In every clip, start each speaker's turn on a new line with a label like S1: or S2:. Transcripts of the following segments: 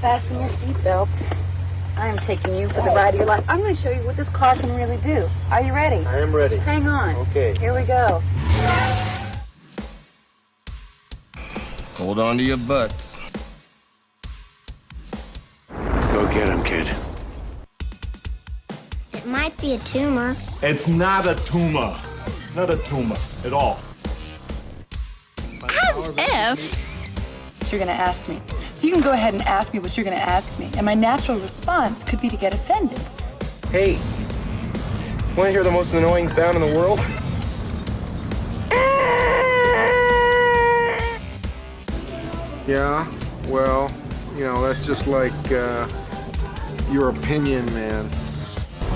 S1: Fasten your seatbelt. I am taking you for the ride of your life. I'm going to show you what this car can really do. Are you ready?
S2: I am ready.
S1: Hang on.
S2: Okay.
S1: Here we go.
S3: Hold on to your butts.
S2: Go get him, kid.
S4: It might be a tumor.
S5: It's not a tumor. Not a tumor at all.
S1: F. You're going to ask me. So you can go ahead and ask me what you're going to ask me. And my natural response could be to get offended.
S6: Hey, want to hear the most annoying sound in the world?
S7: Yeah, well, you know, that's just like your opinion, man.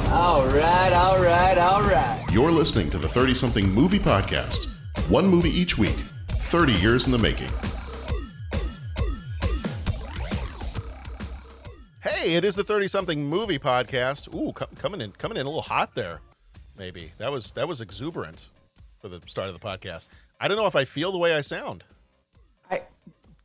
S6: All right.
S8: You're listening to the 30-something movie podcast. One movie each week, 30 years in the making. Hey, it is the 30-something movie podcast. Ooh, coming in a little hot there. Maybe that was exuberant for the start of the podcast. I don't know if I feel the way I sound.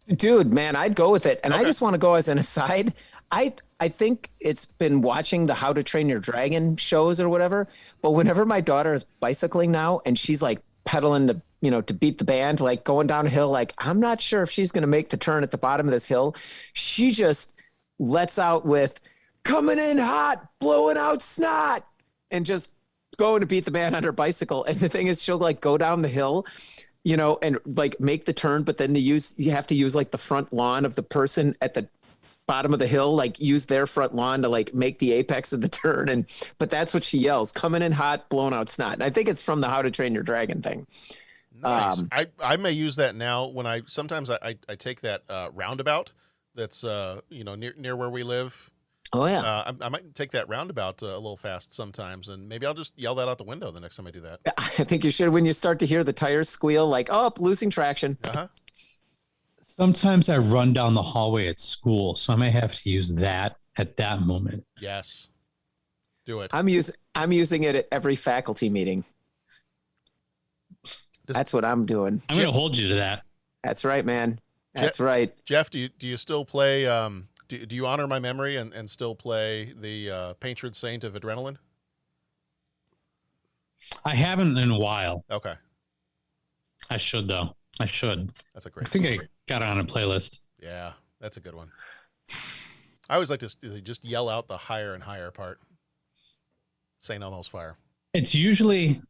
S9: Dude, man, I'd go with it. And
S8: Okay.
S9: I just want to go as an aside. I think it's been watching the How to Train Your Dragon shows or whatever. But whenever my daughter is bicycling now and she's like pedaling to beat the band, like going down a hill, like I'm not sure if she's going to make the turn at the bottom of this hill. She just lets out with coming in hot, blowing out snot, and just going to beat the band on her bicycle. And the thing is, she'll like go down the hill, and like make the turn, but then you have to use like the front lawn of the person at the bottom of the hill, like use their front lawn to like make the apex of the turn. But that's what she yells, coming in hot, blowing out snot. And I think it's from the How to Train Your Dragon thing.
S8: Nice. I may use that now when I take that roundabout that's near where we live.
S9: Oh yeah.
S8: I might take that roundabout a little fast sometimes, and maybe I'll just yell that out the window the next time I do that.
S9: I think you should when you start to hear the tires squeal, like, oh, losing traction.
S8: Uh-huh.
S10: Sometimes I run down the hallway at school, so I may have to use that at that moment.
S8: Yes. Do it.
S9: I'm using it at every faculty meeting. That's what I'm doing.
S10: I'm going to hold you to that.
S9: That's right, man. That's right.
S8: Jeff, do you still play do you honor my memory and still play the Patron Saint of Adrenaline?
S10: I haven't in a while.
S8: Okay.
S10: I should, though. I should.
S8: That's a great
S10: I think I got it on a playlist.
S8: Yeah, that's a good one. I always like to just yell out the higher and higher part. St. Elmo's Fire.
S10: It's usually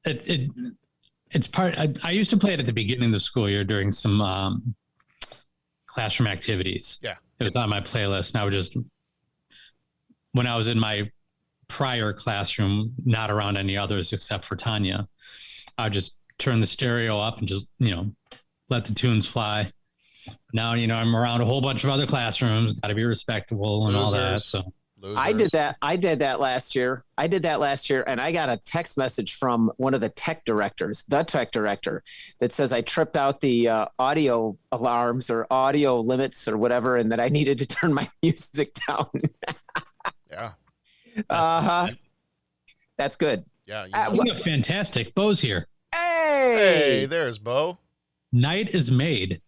S10: it's part. I used to play it at the beginning of the school year during some classroom activities.
S8: Yeah,
S10: it was on my playlist. And I would just, when I was in my prior classroom, not around any others except for Tanya, I would just turn the stereo up and just let the tunes fly. Now I'm around a whole bunch of other classrooms. Got to be respectable and all that. So.
S8: Losers.
S9: I did that last year. And I got a text message from one of the tech director, that says I tripped out the audio alarms or audio limits or whatever, and that I needed to turn my music down.
S8: Yeah.
S9: That's good.
S8: Yeah.
S10: Fantastic. Bo's here.
S8: Hey, there's Bo.
S10: Night is made.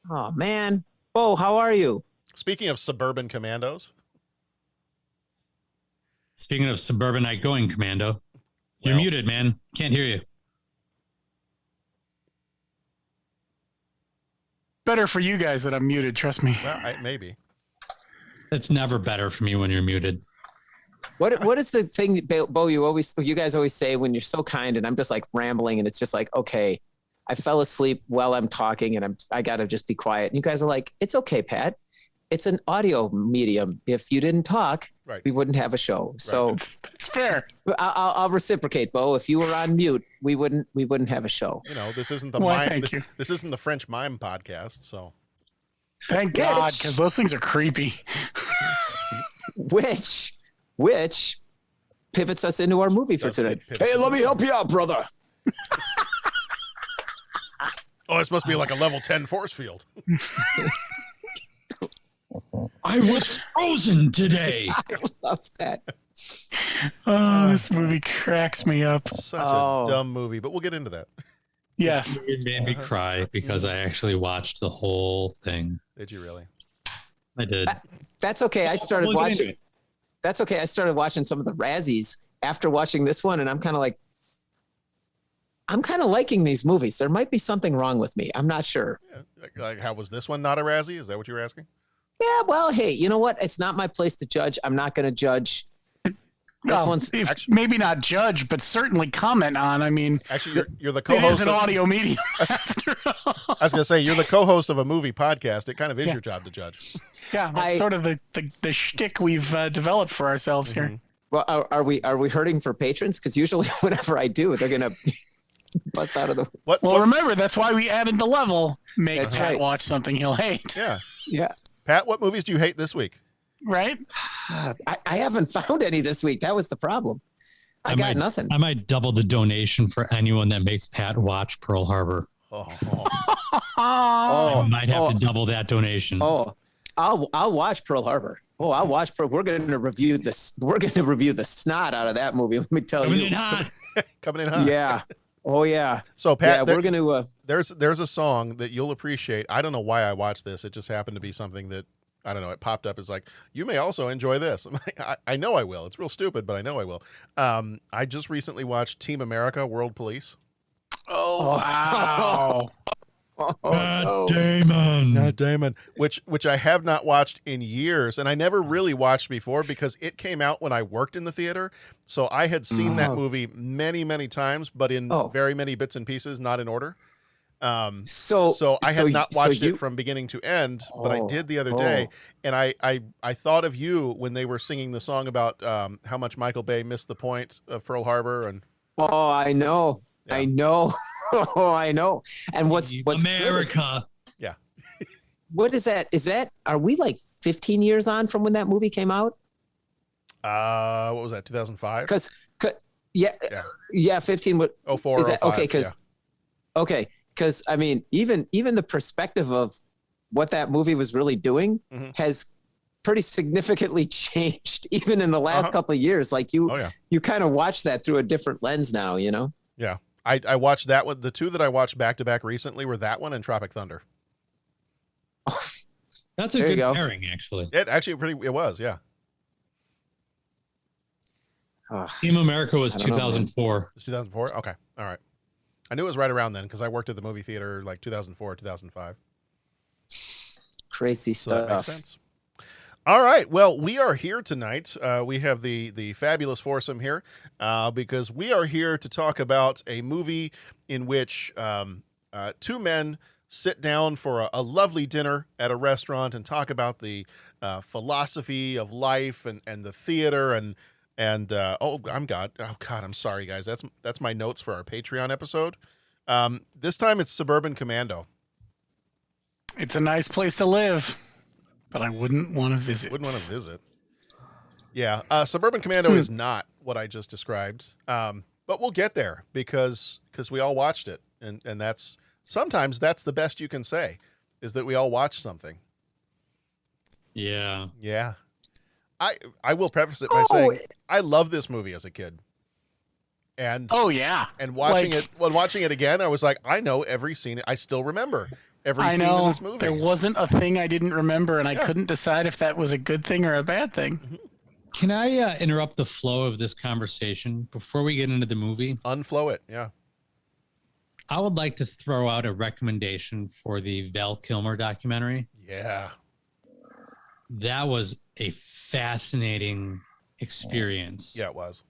S9: Oh, man. Bo, how are you?
S8: Speaking of Suburban Commandos.
S10: Speaking of Suburban Outgoing Commando, you're muted, man. Can't hear you.
S11: Better for you guys that I'm muted, trust me.
S8: Well, maybe.
S10: It's never better for me when you're muted.
S9: What is the thing, Bo, you guys always say when you're so kind and I'm just like rambling and it's just like, okay, I fell asleep while I'm talking and I got to just be quiet. And you guys are like, it's okay, Pat. It's an audio medium. If you didn't talk, we wouldn't have a show. Right. So
S11: it's fair.
S9: I'll reciprocate, Bo. If you were on mute, we wouldn't have a show.
S8: This isn't the this isn't the French Mime podcast. So
S11: thank God, because those things are creepy.
S9: Which pivots us into our movie for today. Hey, let me help you out, brother.
S8: Oh, it's supposed to be like a level 10 force field.
S10: I was frozen today.
S9: I love that.
S11: Oh, this movie cracks me up.
S8: Such a dumb movie, but we'll get into that.
S11: Yes.
S10: It made me cry because I actually watched the whole thing.
S8: Did you really?
S10: I did.
S9: That's okay. I started
S10: We'll get into
S9: watching.
S10: it.
S9: That's okay. I started watching some of the Razzies after watching this one, and I'm kind of like, I'm kind of liking these movies. There might be something wrong with me. I'm not sure.
S8: Yeah. Like, how was this one not a Razzie? Is that what you were asking?
S9: Yeah, well, hey, you know what? It's not my place to judge. I'm not going to judge. This one's
S11: maybe not judge, but certainly comment on. I mean,
S8: actually, you're the
S11: it
S8: co-host
S11: is an
S8: of
S11: audio medium.
S8: I was gonna say you're the co-host of a movie podcast. It kind of is your job to judge.
S11: Yeah, that's sort of the shtick we've developed for ourselves here.
S9: Well, are we hurting for patrons? Because usually, whenever I do, they're gonna bust out of the.
S11: Well, remember that's why we added the level. Make
S9: That's
S11: Pat
S9: right.
S11: watch something he'll hate.
S8: Yeah.
S9: Yeah.
S8: Pat, what movies do you hate this week?
S11: Right.
S9: I haven't found any this week. That was the problem. I got nothing.
S10: I might double the donation for anyone that makes Pat watch Pearl Harbor. I might have to double that donation.
S9: Oh, I'll watch Pearl Harbor. Oh, I'll watch Pearl. We're going to review this. We're going to review the snot out of that movie. Let me tell
S10: Coming
S9: you.
S10: in hot.
S8: Coming in hot.
S9: Yeah. Oh yeah.
S8: So Pat,
S9: we're going to.
S8: There's a song that you'll appreciate. I don't know why I watched this. It just happened to be something that I don't know. It popped up as like, you may also enjoy this. I'm like, I know I will. It's real stupid, but I know I will. I just recently watched Team America: World Police.
S11: Oh wow.
S10: Matt Damon.
S8: Matt Damon, which I have not watched in years, and I never really watched before because it came out when I worked in the theater. So I had seen that movie many, many times, but in very many bits and pieces, not in order. So I had not watched it from beginning to end, but I did the other day, and I thought of you when they were singing the song about how much Michael Bay missed the point of Pearl Harbor, and
S9: I know, yeah. I know. I know. And what's
S10: America?
S8: Yeah.
S9: What is that? Are we like 15 years on from when that movie came out?
S8: What was that? 2005?
S9: Because 15. What?
S8: 04.
S9: Is that okay? Because I mean, even the perspective of what that movie was really doing has pretty significantly changed, even in the last couple of years. Like you kind of watch that through a different lens now, you know?
S8: Yeah. I watched that one. The two that I watched back to back recently were that one and Tropic Thunder.
S10: That's a good pairing, actually.
S8: It was, yeah.
S10: Team America was 2004.
S8: It was 2004? Okay. All right. I knew it was right around then because I worked at the movie theater like 2004, 2005.
S9: Crazy stuff.
S8: So that makes sense. All right. Well, we are here tonight. We have the fabulous foursome here because we are here to talk about a movie in which two men sit down for a lovely dinner at a restaurant and talk about the philosophy of life and the theater and I'm sorry guys. That's my notes for our Patreon episode. This time it's Suburban Commando.
S11: It's a nice place to live. But I wouldn't want to visit.
S8: Yeah. Suburban Commando is not what I just described. But we'll get there because we all watched it. And sometimes that's the best you can say is that we all watched something.
S10: Yeah.
S8: Yeah. I will preface it by saying I love this movie as a kid. And and watching it again, I was like, I know every scene. I still remember every scene in this movie.
S11: There wasn't a thing I didn't remember, and I couldn't decide if that was a good thing or a bad thing.
S10: Can I interrupt the flow of this conversation before we get into the movie?
S8: Unflow it, yeah.
S10: I would like to throw out a recommendation for the Val Kilmer documentary.
S8: Yeah.
S10: That was a fascinating experience.
S8: Yeah, it was.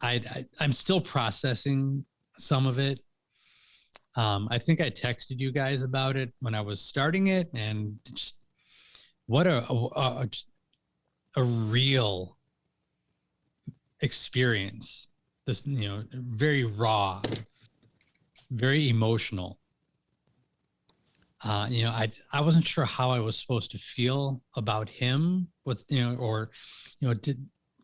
S10: I'm still processing some of it. I think I texted you guys about it when I was starting it, and just what a real experience. This, very raw, very emotional. I wasn't sure how I was supposed to feel about him.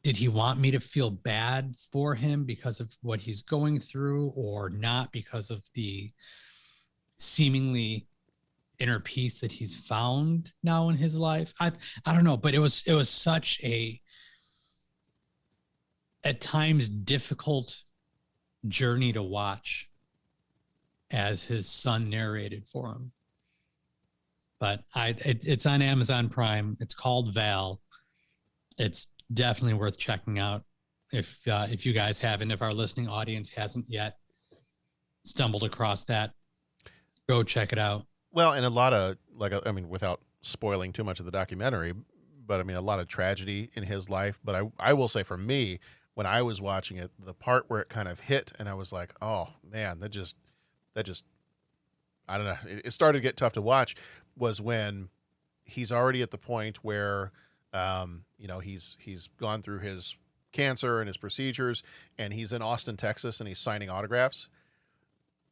S10: Did he want me to feel bad for him because of what he's going through, or not because of the seemingly inner peace that he's found now in his life? I don't know, but it was such a, at times, difficult journey to watch as his son narrated for him. but it's on Amazon Prime. It's called Val. It's definitely worth checking out if you guys haven't, if our listening audience hasn't yet stumbled across that. Go check it out.
S8: Well, and a lot of, like, I mean, without spoiling too much of the documentary, but I mean, a lot of tragedy in his life. But I will say, for me, when I was watching it, the part where it kind of hit and I was like, oh man, that just, I don't know. It started to get tough to watch, was when he's already at the point where, you know, he's gone through his cancer and his procedures, and he's in Austin, Texas, and he's signing autographs.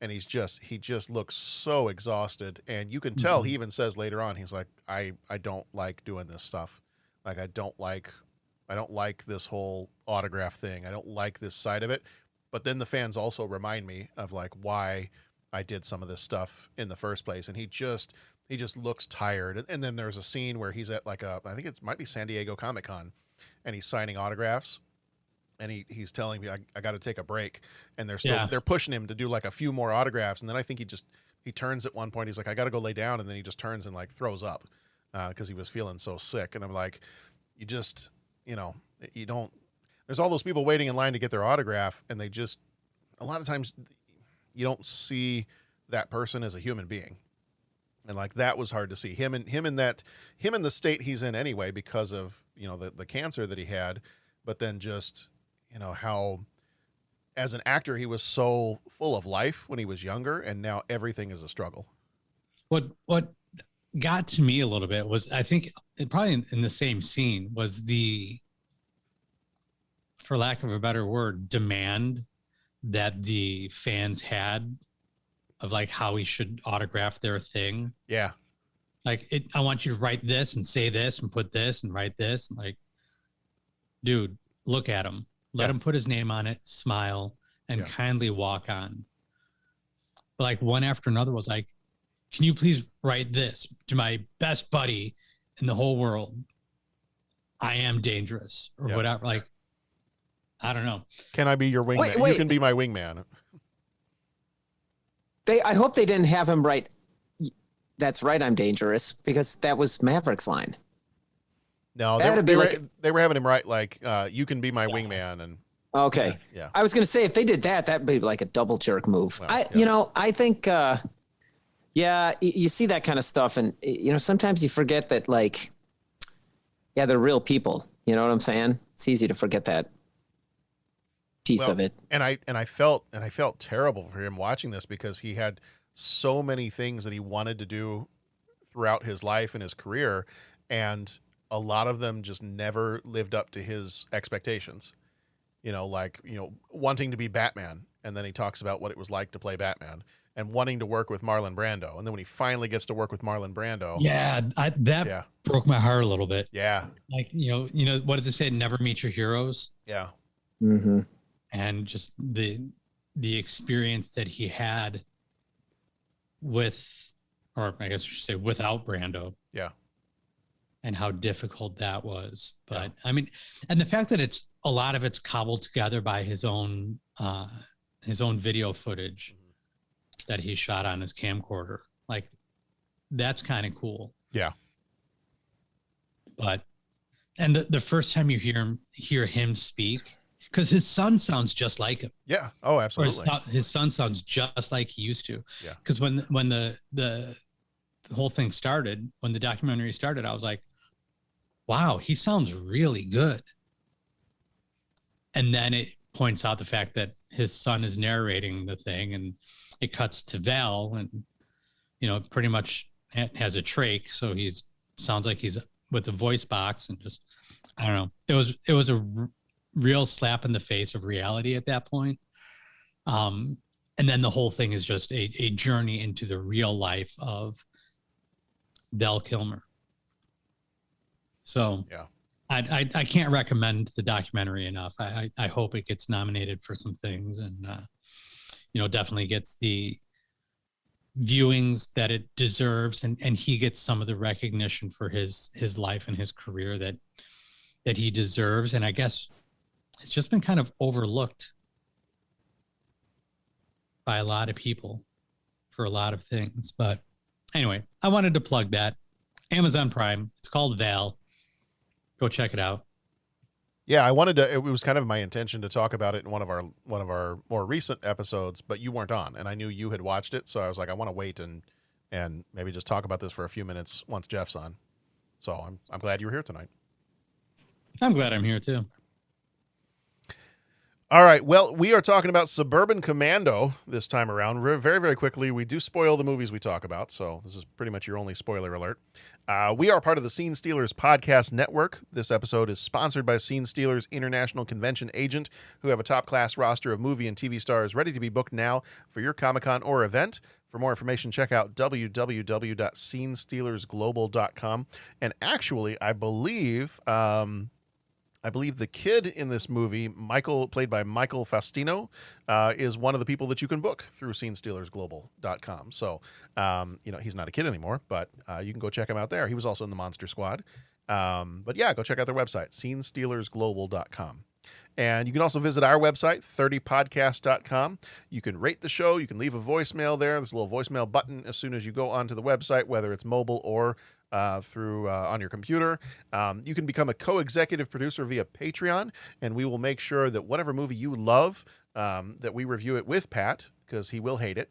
S8: And he just looks so exhausted. And you can tell, he even says later on, he's like, I don't like doing this stuff. Like, I don't like this whole autograph thing. I don't like this side of it. But then the fans also remind me of like why I did some of this stuff in the first place. And he just looks tired. And then there's a scene where he's at like I think it might be San Diego Comic-Con, and he's signing autographs. And he's telling me, I got to take a break. And they're pushing him to do like a few more autographs. And then I think he turns at one point. He's like, I got to go lay down. And then he just turns and like throws up because he was feeling so sick. And I'm like, you just, you know, you don't, there's all those people waiting in line to get their autograph. And they just, a lot of times you don't see that person as a human being. And like, that was hard to see him in the state he's in anyway, because of, you know, the cancer that he had, but then just, you know, how as an actor, he was so full of life when he was younger, and now everything is a struggle.
S10: What got to me a little bit was, I think probably in the same scene, was the, for lack of a better word, demand that the fans had of like how he should autograph their thing.
S8: Yeah.
S10: Like, I want you to write this and say this and put this and write this. And like, dude, look at him. Let him put his name on it, smile, and kindly walk on. But like, one after another was like, can you please write this to my best buddy in the whole world? I am dangerous, or whatever. Like, I don't know.
S8: Can I be your wingman?
S9: Wait.
S8: You can be my wingman.
S9: I hope they didn't have him write, that's right, I'm dangerous, because that was Maverick's line.
S8: No, they were having him write like, you can be my wingman. And
S9: okay.
S8: Yeah.
S9: I was going to say, if they did that, that'd be like a double jerk move.
S8: Well,
S9: you know, I think, you see that kind of stuff, and, you know, sometimes you forget that, like, they're real people. You know what I'm saying? It's easy to forget that piece of it.
S8: And I felt terrible for him watching this, because he had so many things that he wanted to do throughout his life and his career, and a lot of them just never lived up to his expectations. You know, like, you know, wanting to be Batman, and then he talks about what it was like to play Batman, and wanting to work with Marlon Brando, and then when he finally gets to work with Marlon Brando,
S10: that broke my heart a little bit.
S8: Yeah,
S10: like, you know what did they say? Never meet your heroes.
S8: Yeah.
S9: Mm-hmm.
S10: And just the experience that he had with, or I guess I should say without Brando. Yeah. And how difficult that was. But I mean, and the fact that a lot of it's cobbled together by his own video footage that he shot on his camcorder. Like, that's kind of cool.
S8: Yeah.
S10: But, and the first time you hear him speak, because his son sounds just like him.
S8: Yeah. Oh, absolutely.
S10: His son sounds just like he used to.
S8: Yeah.
S10: Because when the whole thing started, when the documentary started, I was like, wow, he sounds really good. And then it points out the fact that his son is narrating the thing, and it cuts to Val, and, you know, pretty much has a trach. So sounds like he's with the voice box, and just, I don't know. It was a real slap in the face of reality at that point. And then the whole thing is just a journey into the real life of Val Kilmer. So yeah, I can't recommend the documentary enough. I hope it gets nominated for some things, and you know, definitely gets the viewings that it deserves, and he gets some of the recognition for his life and his career that he deserves. And I guess it's just been kind of overlooked by a lot of people for a lot of things. But anyway, I wanted to plug that. Amazon Prime. It's called Val. Go check it out.
S8: Yeah, I wanted to. It was kind of my intention to talk about it in one of our more recent episodes, but you weren't on, and I knew you had watched it, so I was like, I want to wait and maybe just talk about this for a few minutes once Jeff's on. So I'm glad you were here tonight.
S10: I'm glad I'm here too.
S8: All right. Well, we are talking about Suburban Commando this time around. Very, very quickly, we do spoil the movies we talk about, so this is pretty much your only spoiler alert. We are part of the Scene Stealers podcast network. This episode is sponsored by Scene Stealers International Convention Agent, who have a top-class roster of movie and TV stars ready to be booked now for your Comic-Con or event. For more information, check out www.scenestealersglobal.com. And actually, I believe the kid in this movie, Michael, played by Michael Faustino, is one of the people that you can book through scenestealersglobal.com. So, he's not a kid anymore, but you can go check him out there. He was also in the Monster Squad. But yeah, go check out their website, scenestealersglobal.com. And you can also visit our website, 30podcast.com. You can rate the show. You can leave a voicemail there. There's a little voicemail button as soon as you go onto the website, whether it's mobile or through on your computer. You can become a co-executive producer via Patreon, and we will make sure that whatever movie you love, that we review it with Pat, because he will hate it.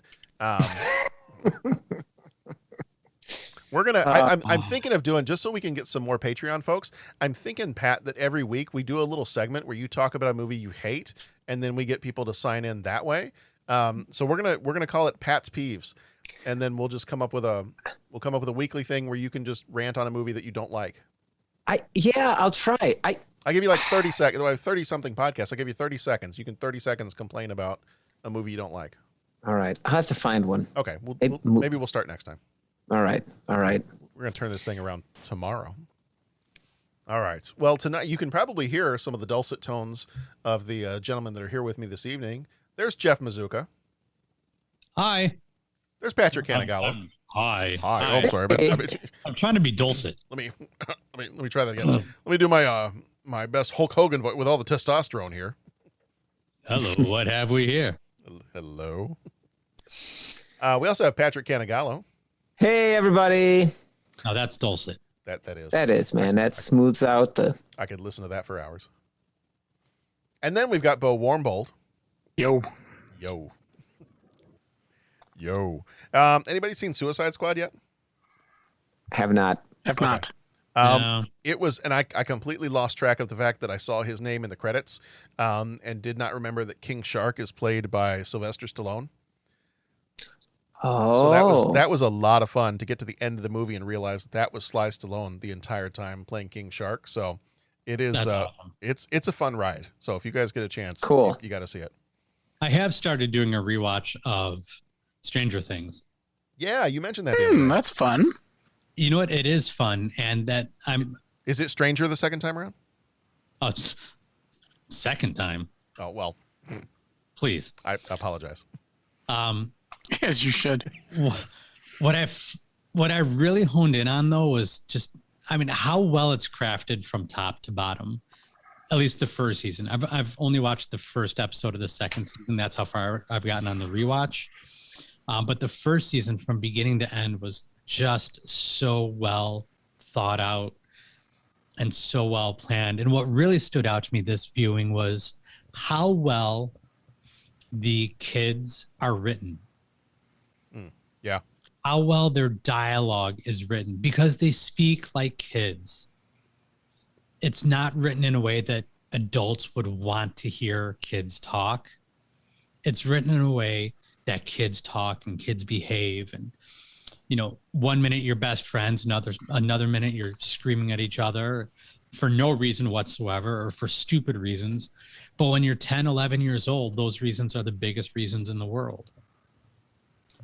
S8: We're gonna. I'm thinking of doing, just so we can get some more Patreon folks. I'm thinking, Pat, that every week we do a little segment where you talk about a movie you hate, and then we get people to sign in that way. So we're gonna call it Pat's Peeves, and then we'll just come up with a weekly thing where you can just rant on a movie that you don't like.
S9: I'll try. I
S8: give you like 30 seconds. 30 something podcasts. I give you 30 seconds. You can 30 seconds complain about a movie you don't like.
S9: All right. I'll have to find one.
S8: Okay. Maybe we'll start next time.
S9: All right.
S8: We're going to turn this thing around tomorrow. All right. Well, tonight you can probably hear some of the dulcet tones of the gentlemen that are here with me this evening. There's Jeff Mazuka.
S10: Hi.
S8: There's Patrick Canigallo.
S10: Hi.
S8: Oh, sorry.
S10: I'm trying to be dulcet.
S8: Let me try that again. Let me do my best Hulk Hogan voice with all the testosterone here.
S10: Hello. What have we here?
S8: Hello. We also have Patrick Canigallo.
S9: Hey, everybody.
S10: Now that's dulcet.
S8: That is.
S9: That is, man. That smooths out the...
S8: I could listen to that for hours. And then we've got Bo Warmbold.
S11: Yo.
S8: Anybody seen Suicide Squad yet?
S9: Have not.
S11: Not.
S8: It was, and I completely lost track of the fact that I saw his name in the credits, and did not remember that King Shark is played by Sylvester Stallone.
S9: Oh.
S8: So that was a lot of fun to get to the end of the movie and realize that was Sly Stallone the entire time playing King Shark. So it is,
S10: awesome.
S8: It's a fun ride. So if you guys get a chance,
S9: cool,
S8: you got to see it.
S10: I have started doing a rewatch of Stranger Things.
S8: Yeah, you mentioned that. The other day.
S11: That's fun.
S10: You know what? It is fun, and that
S8: Is it stranger the second time around?
S10: Oh, it's second time.
S8: Oh well.
S10: Please.
S8: I apologize.
S11: As you should.
S10: What I really honed in on though was just, how well it's crafted from top to bottom. At least the first season. I've only watched the first episode of the second season. That's how far I've gotten on the rewatch. But the first season from beginning to end was just so well thought out and so well planned. And what really stood out to me this viewing was how well the kids are written.
S8: Yeah.
S10: How well their dialogue is written, because they speak like kids. It's not written in a way that adults would want to hear kids talk. It's written in a way that kids talk and kids behave. And, 1 minute you're best friends, another minute you're screaming at each other for no reason whatsoever or for stupid reasons. But when you're 10, 11 years old, those reasons are the biggest reasons in the world.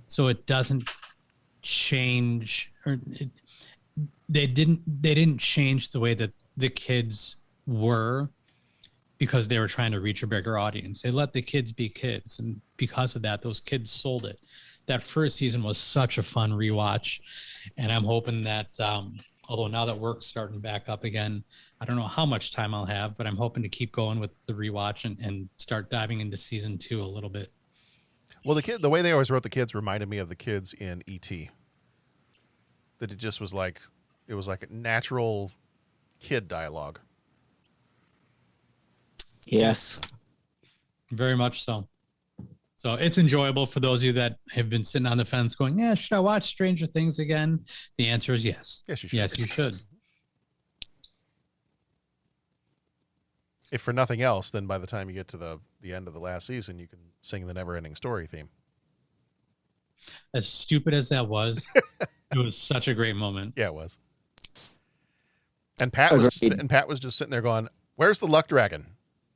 S10: So it doesn't change, they didn't change the way that the kids were because they were trying to reach a bigger audience. They let the kids be kids, and because of that, those kids sold it. That first season was such a fun rewatch, and I'm hoping that although now that work's starting back up again, I don't know how much time I'll have, but I'm hoping to keep going with the rewatch and start diving into season 2 a little bit.
S8: Well, the way they always wrote the kids reminded me of the kids in E.T. That it just was like It was like a natural kid dialogue.
S9: Yes.
S10: Very much so. So it's enjoyable for those of you that have been sitting on the fence going, yeah, should I watch Stranger Things again? The answer is yes.
S8: Yes, you should.
S10: Yes, you should.
S8: If for nothing else, then by the time you get to the end of the last season, you can sing the Never-Ending Story theme.
S10: As stupid as that was, it was such a great moment.
S8: Yeah, it was. And Pat was just sitting there going, "Where's the luck dragon?"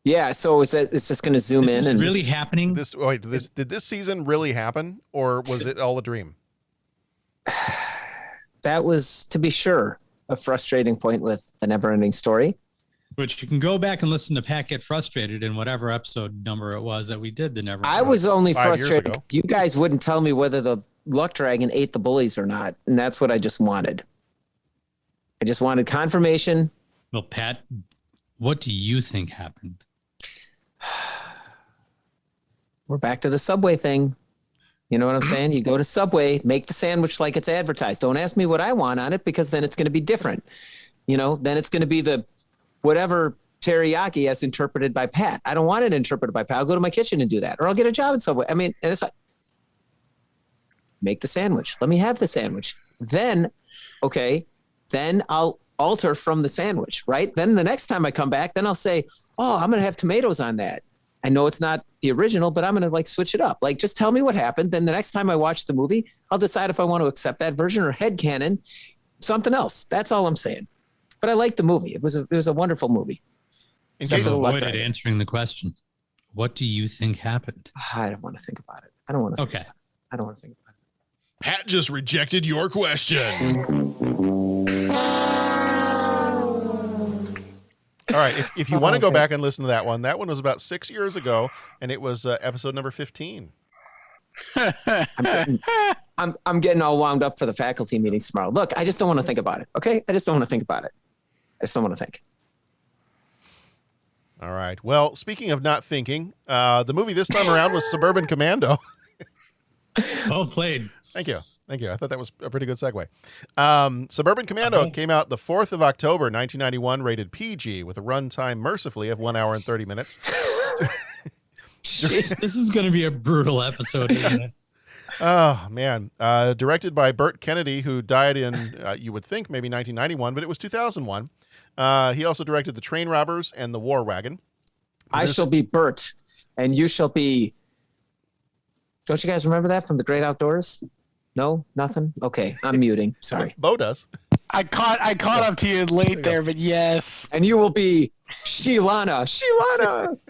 S9: Yeah, so it's just going to zoom in.
S10: Is really happening?
S8: Did this season really happen, or was it all a dream?
S9: That was, to be sure, a frustrating point with the Never-Ending Story.
S10: Which you can go back and listen to Pat get frustrated in whatever episode number it was that we did the Never.
S9: I was only
S8: 5 years
S9: frustrated.
S8: ago.
S9: You guys wouldn't tell me whether the luck dragon ate the bullies or not, and that's what I just wanted. I just wanted confirmation.
S10: Well, Pat, what do you think happened?
S9: We're back to the Subway thing. You know what I'm saying? You go to Subway, make the sandwich like it's advertised. Don't ask me what I want on it, because then it's going to be different. Then it's going to be the whatever teriyaki as interpreted by Pat. I don't want it interpreted by Pat. I'll go to my kitchen and do that, or I'll get a job at Subway. I mean, and it's like, make the sandwich. Let me have the sandwich. Then I'll alter from the sandwich, right? Then the next time I come back, then I'll say, oh, I'm going to have tomatoes on that. I know it's not the original, but I'm going to switch it up. Just tell me what happened. Then the next time I watch the movie, I'll decide if I want to accept that version or headcanon something else. That's all I'm saying. But I liked the movie. It was a wonderful movie.
S10: You avoided answering the question. What do you think happened?
S9: I don't want to think about it. I don't want to.
S10: Okay.
S9: I don't want to think about it.
S3: Pat just rejected your question.
S8: All right, if you want to go back and listen to that one was about 6 years ago, and it was episode number 15.
S9: I'm getting all wound up for the faculty meetings tomorrow. Look, I just don't want to think about it. Okay, I just don't want to think about it. I just don't want to think.
S8: All right. Well, speaking of not thinking, the movie this time around was Suburban Commando.
S10: Well played.
S8: Thank you. I thought that was a pretty good segue. Suburban Commando came out the 4th of October, 1991, rated PG, with a runtime, mercifully, of 1 hour and 30 minutes.
S10: This is going to be a brutal episode, isn't it?
S8: Oh, man. Directed by Burt Kennedy, who died in, you would think, maybe 1991, but it was 2001. He also directed The Train Robbers and The War Wagon.
S9: I shall be Burt, and you shall be... Don't you guys remember that from The Great Outdoors? No? Nothing? Okay, I'm muting. Sorry.
S8: Bo does.
S11: I caught up to you late there, but yes.
S9: And you will be Sheilana.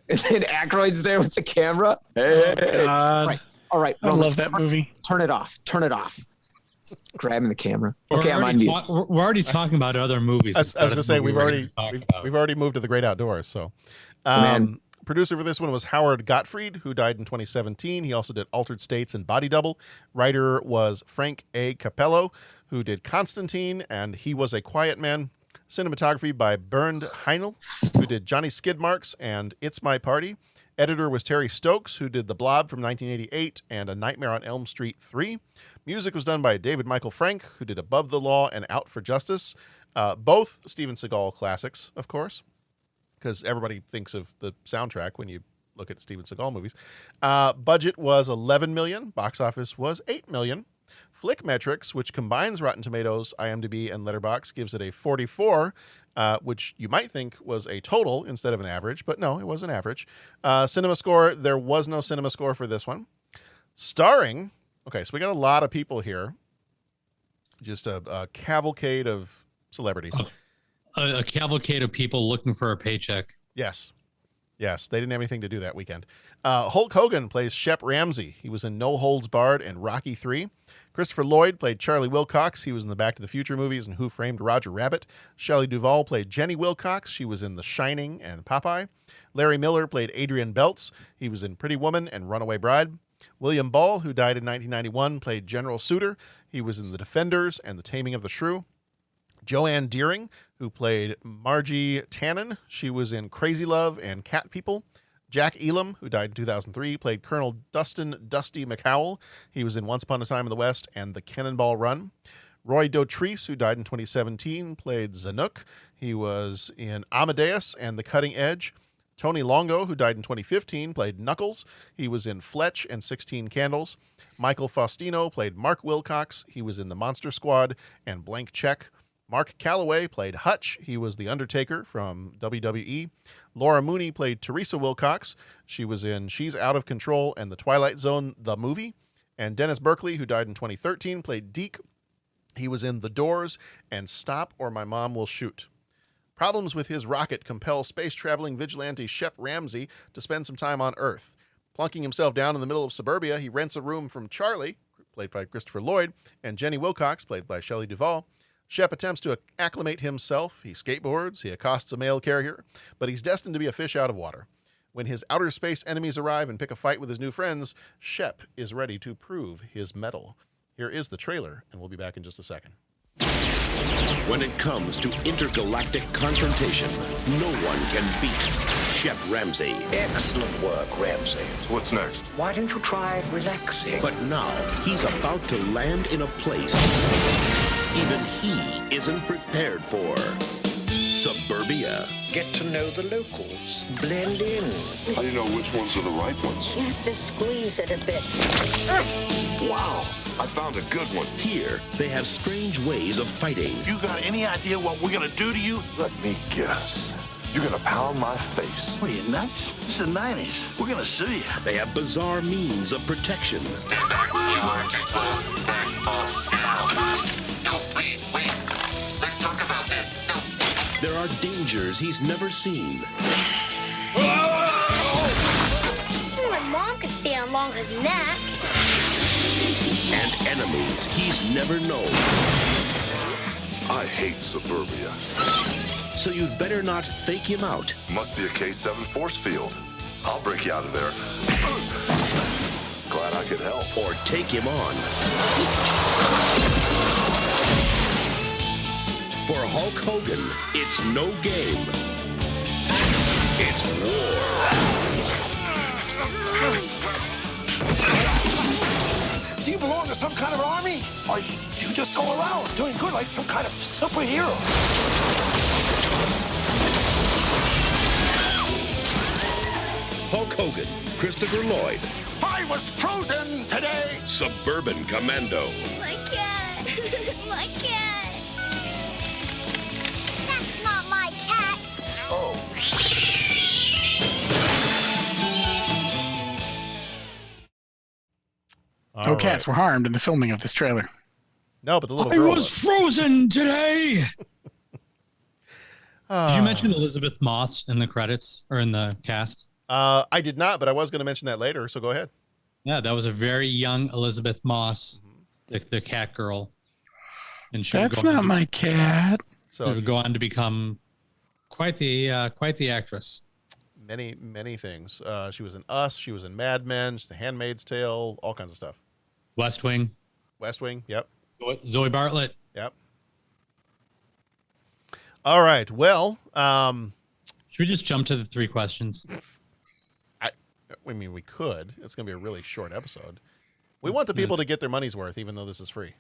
S9: And then Aykroyd's there with the camera. Hey.
S11: God.
S9: All right.
S11: I love that movie.
S9: Turn it off. Grabbing the camera. Okay, I'm on mute.
S10: We're already talking about other movies.
S8: I was going to say, we've already moved to The Great Outdoors. So, producer for this one was Howard Gottfried, who died in 2017. He also did Altered States and Body Double. Writer was Frank A. Capello, who did Constantine, and He Was a Quiet Man. Cinematography by Bernd Heinel, who did Johnny Skidmarks and It's My Party. Editor was Terry Stokes, who did The Blob from 1988 and A Nightmare on Elm Street 3. Music was done by David Michael Frank, who did Above the Law and Out for Justice. Both Steven Seagal classics, of course, because everybody thinks of the soundtrack when you look at Steven Seagal movies. Budget was $11 million. Box office was $8 million. Flickmetrics, which combines Rotten Tomatoes, IMDb, and Letterboxd, gives it a 44, which you might think was a total instead of an average, but no, it was an average. Cinema score, there was no cinema score for this one. Starring, okay, so we got a lot of people here. Just a cavalcade of celebrities.
S10: A cavalcade of people looking for a paycheck.
S8: Yes, they didn't have anything to do that weekend. Hulk Hogan plays Shep Ramsey. He was in No Holds Barred and Rocky III. Christopher Lloyd played Charlie Wilcox. He was in the Back to the Future movies and Who Framed Roger Rabbit. Shelley Duvall played Jenny Wilcox. She was in The Shining and Popeye. Larry Miller played Adrian Belts. He was in Pretty Woman and Runaway Bride. William Ball, who died in 1991, played General Suter. He was in The Defenders and The Taming of the Shrew. Joanne Deering, who played Margie Tannen. She was in Crazy Love and Cat People. Jack Elam, who died in 2003, played Colonel Dusty McCowell. He was in Once Upon a Time in the West and The Cannonball Run. Roy Dotrice, who died in 2017, played Zanuck. He was in Amadeus and The Cutting Edge. Tony Longo, who died in 2015, played Knuckles. He was in Fletch and 16 Candles. Michael Faustino played Mark Wilcox. He was in The Monster Squad and Blank Check. Mark Calloway played Hutch. He was The Undertaker from WWE. Laura Mooney played Teresa Wilcox. She was in She's Out of Control and The Twilight Zone, the movie. And Dennis Berkeley, who died in 2013, played Deke. He was in The Doors and Stop or My Mom Will Shoot. Problems with his rocket compel space-traveling vigilante Shep Ramsey to spend some time on Earth. Plunking himself down in the middle of suburbia, he rents a room from Charlie, played by Christopher Lloyd, and Jenny Wilcox, played by Shelley Duvall. Shep attempts to acclimate himself. He skateboards, he accosts a mail carrier, but he's destined to be a fish out of water. When his outer space enemies arrive and pick a fight with his new friends, Shep is ready to prove his mettle. Here is the trailer, and we'll be back in just a second.
S2: When it comes to intergalactic confrontation, no one can beat Shep Ramsey.
S12: Excellent work, Ramsey.
S5: So what's next?
S12: Why don't you try relaxing?
S2: But now he's about to land in a place even he isn't prepared for. Suburbia.
S12: Get to know the locals. Blend in.
S5: How do you know which ones are the right ones?
S4: You have to squeeze it a bit.
S5: Wow, I found a good one.
S2: Here, they have strange ways of fighting.
S13: You got any idea what we're gonna do to you?
S5: Let me guess. You're gonna pound my face.
S13: What are you, nuts? This is the 90s. We're gonna sue you.
S2: They have bizarre means of protection.
S14: Stand back. You are too close. Back off now. No, please, wait. Let's talk about this. No.
S2: There are dangers he's never seen.
S4: My mom could stay on longer than that.
S2: And enemies he's never known.
S5: I hate suburbia.
S2: So you'd better not fake him out.
S5: Must be a K7 force field. I'll break you out of there. Glad I could help.
S2: Or take him on. For Hulk Hogan, it's no game. It's war.
S13: Do you belong to some kind of army? Or you just go around doing good like some kind of superhero?
S2: Hulk Hogan, Christopher Lloyd.
S13: I was frozen today.
S2: Suburban Commando.
S4: My cat. My cat. That's not my cat.
S5: Oh.
S11: No cats were harmed in the filming of this trailer.
S8: No, but the little girl was
S10: frozen today. Did you mention Elizabeth Moss in the credits or in the cast?
S8: I did not, but I was going to mention that later, so go ahead.
S10: Yeah, that was a very young Elizabeth Moss, the cat girl. And she
S11: That's not my cat.
S10: So she would go on to become quite the actress.
S8: Many things. She was in Us. She was in Mad Men. She's The Handmaid's Tale. All kinds of stuff.
S10: West Wing.
S8: Yep.
S10: Zoe Bartlett.
S8: Yep. All right. Well,
S10: should we just jump to the 3 questions?
S8: I mean, we could. It's going to be a really short episode. We want the people to get their money's worth, even though this is free.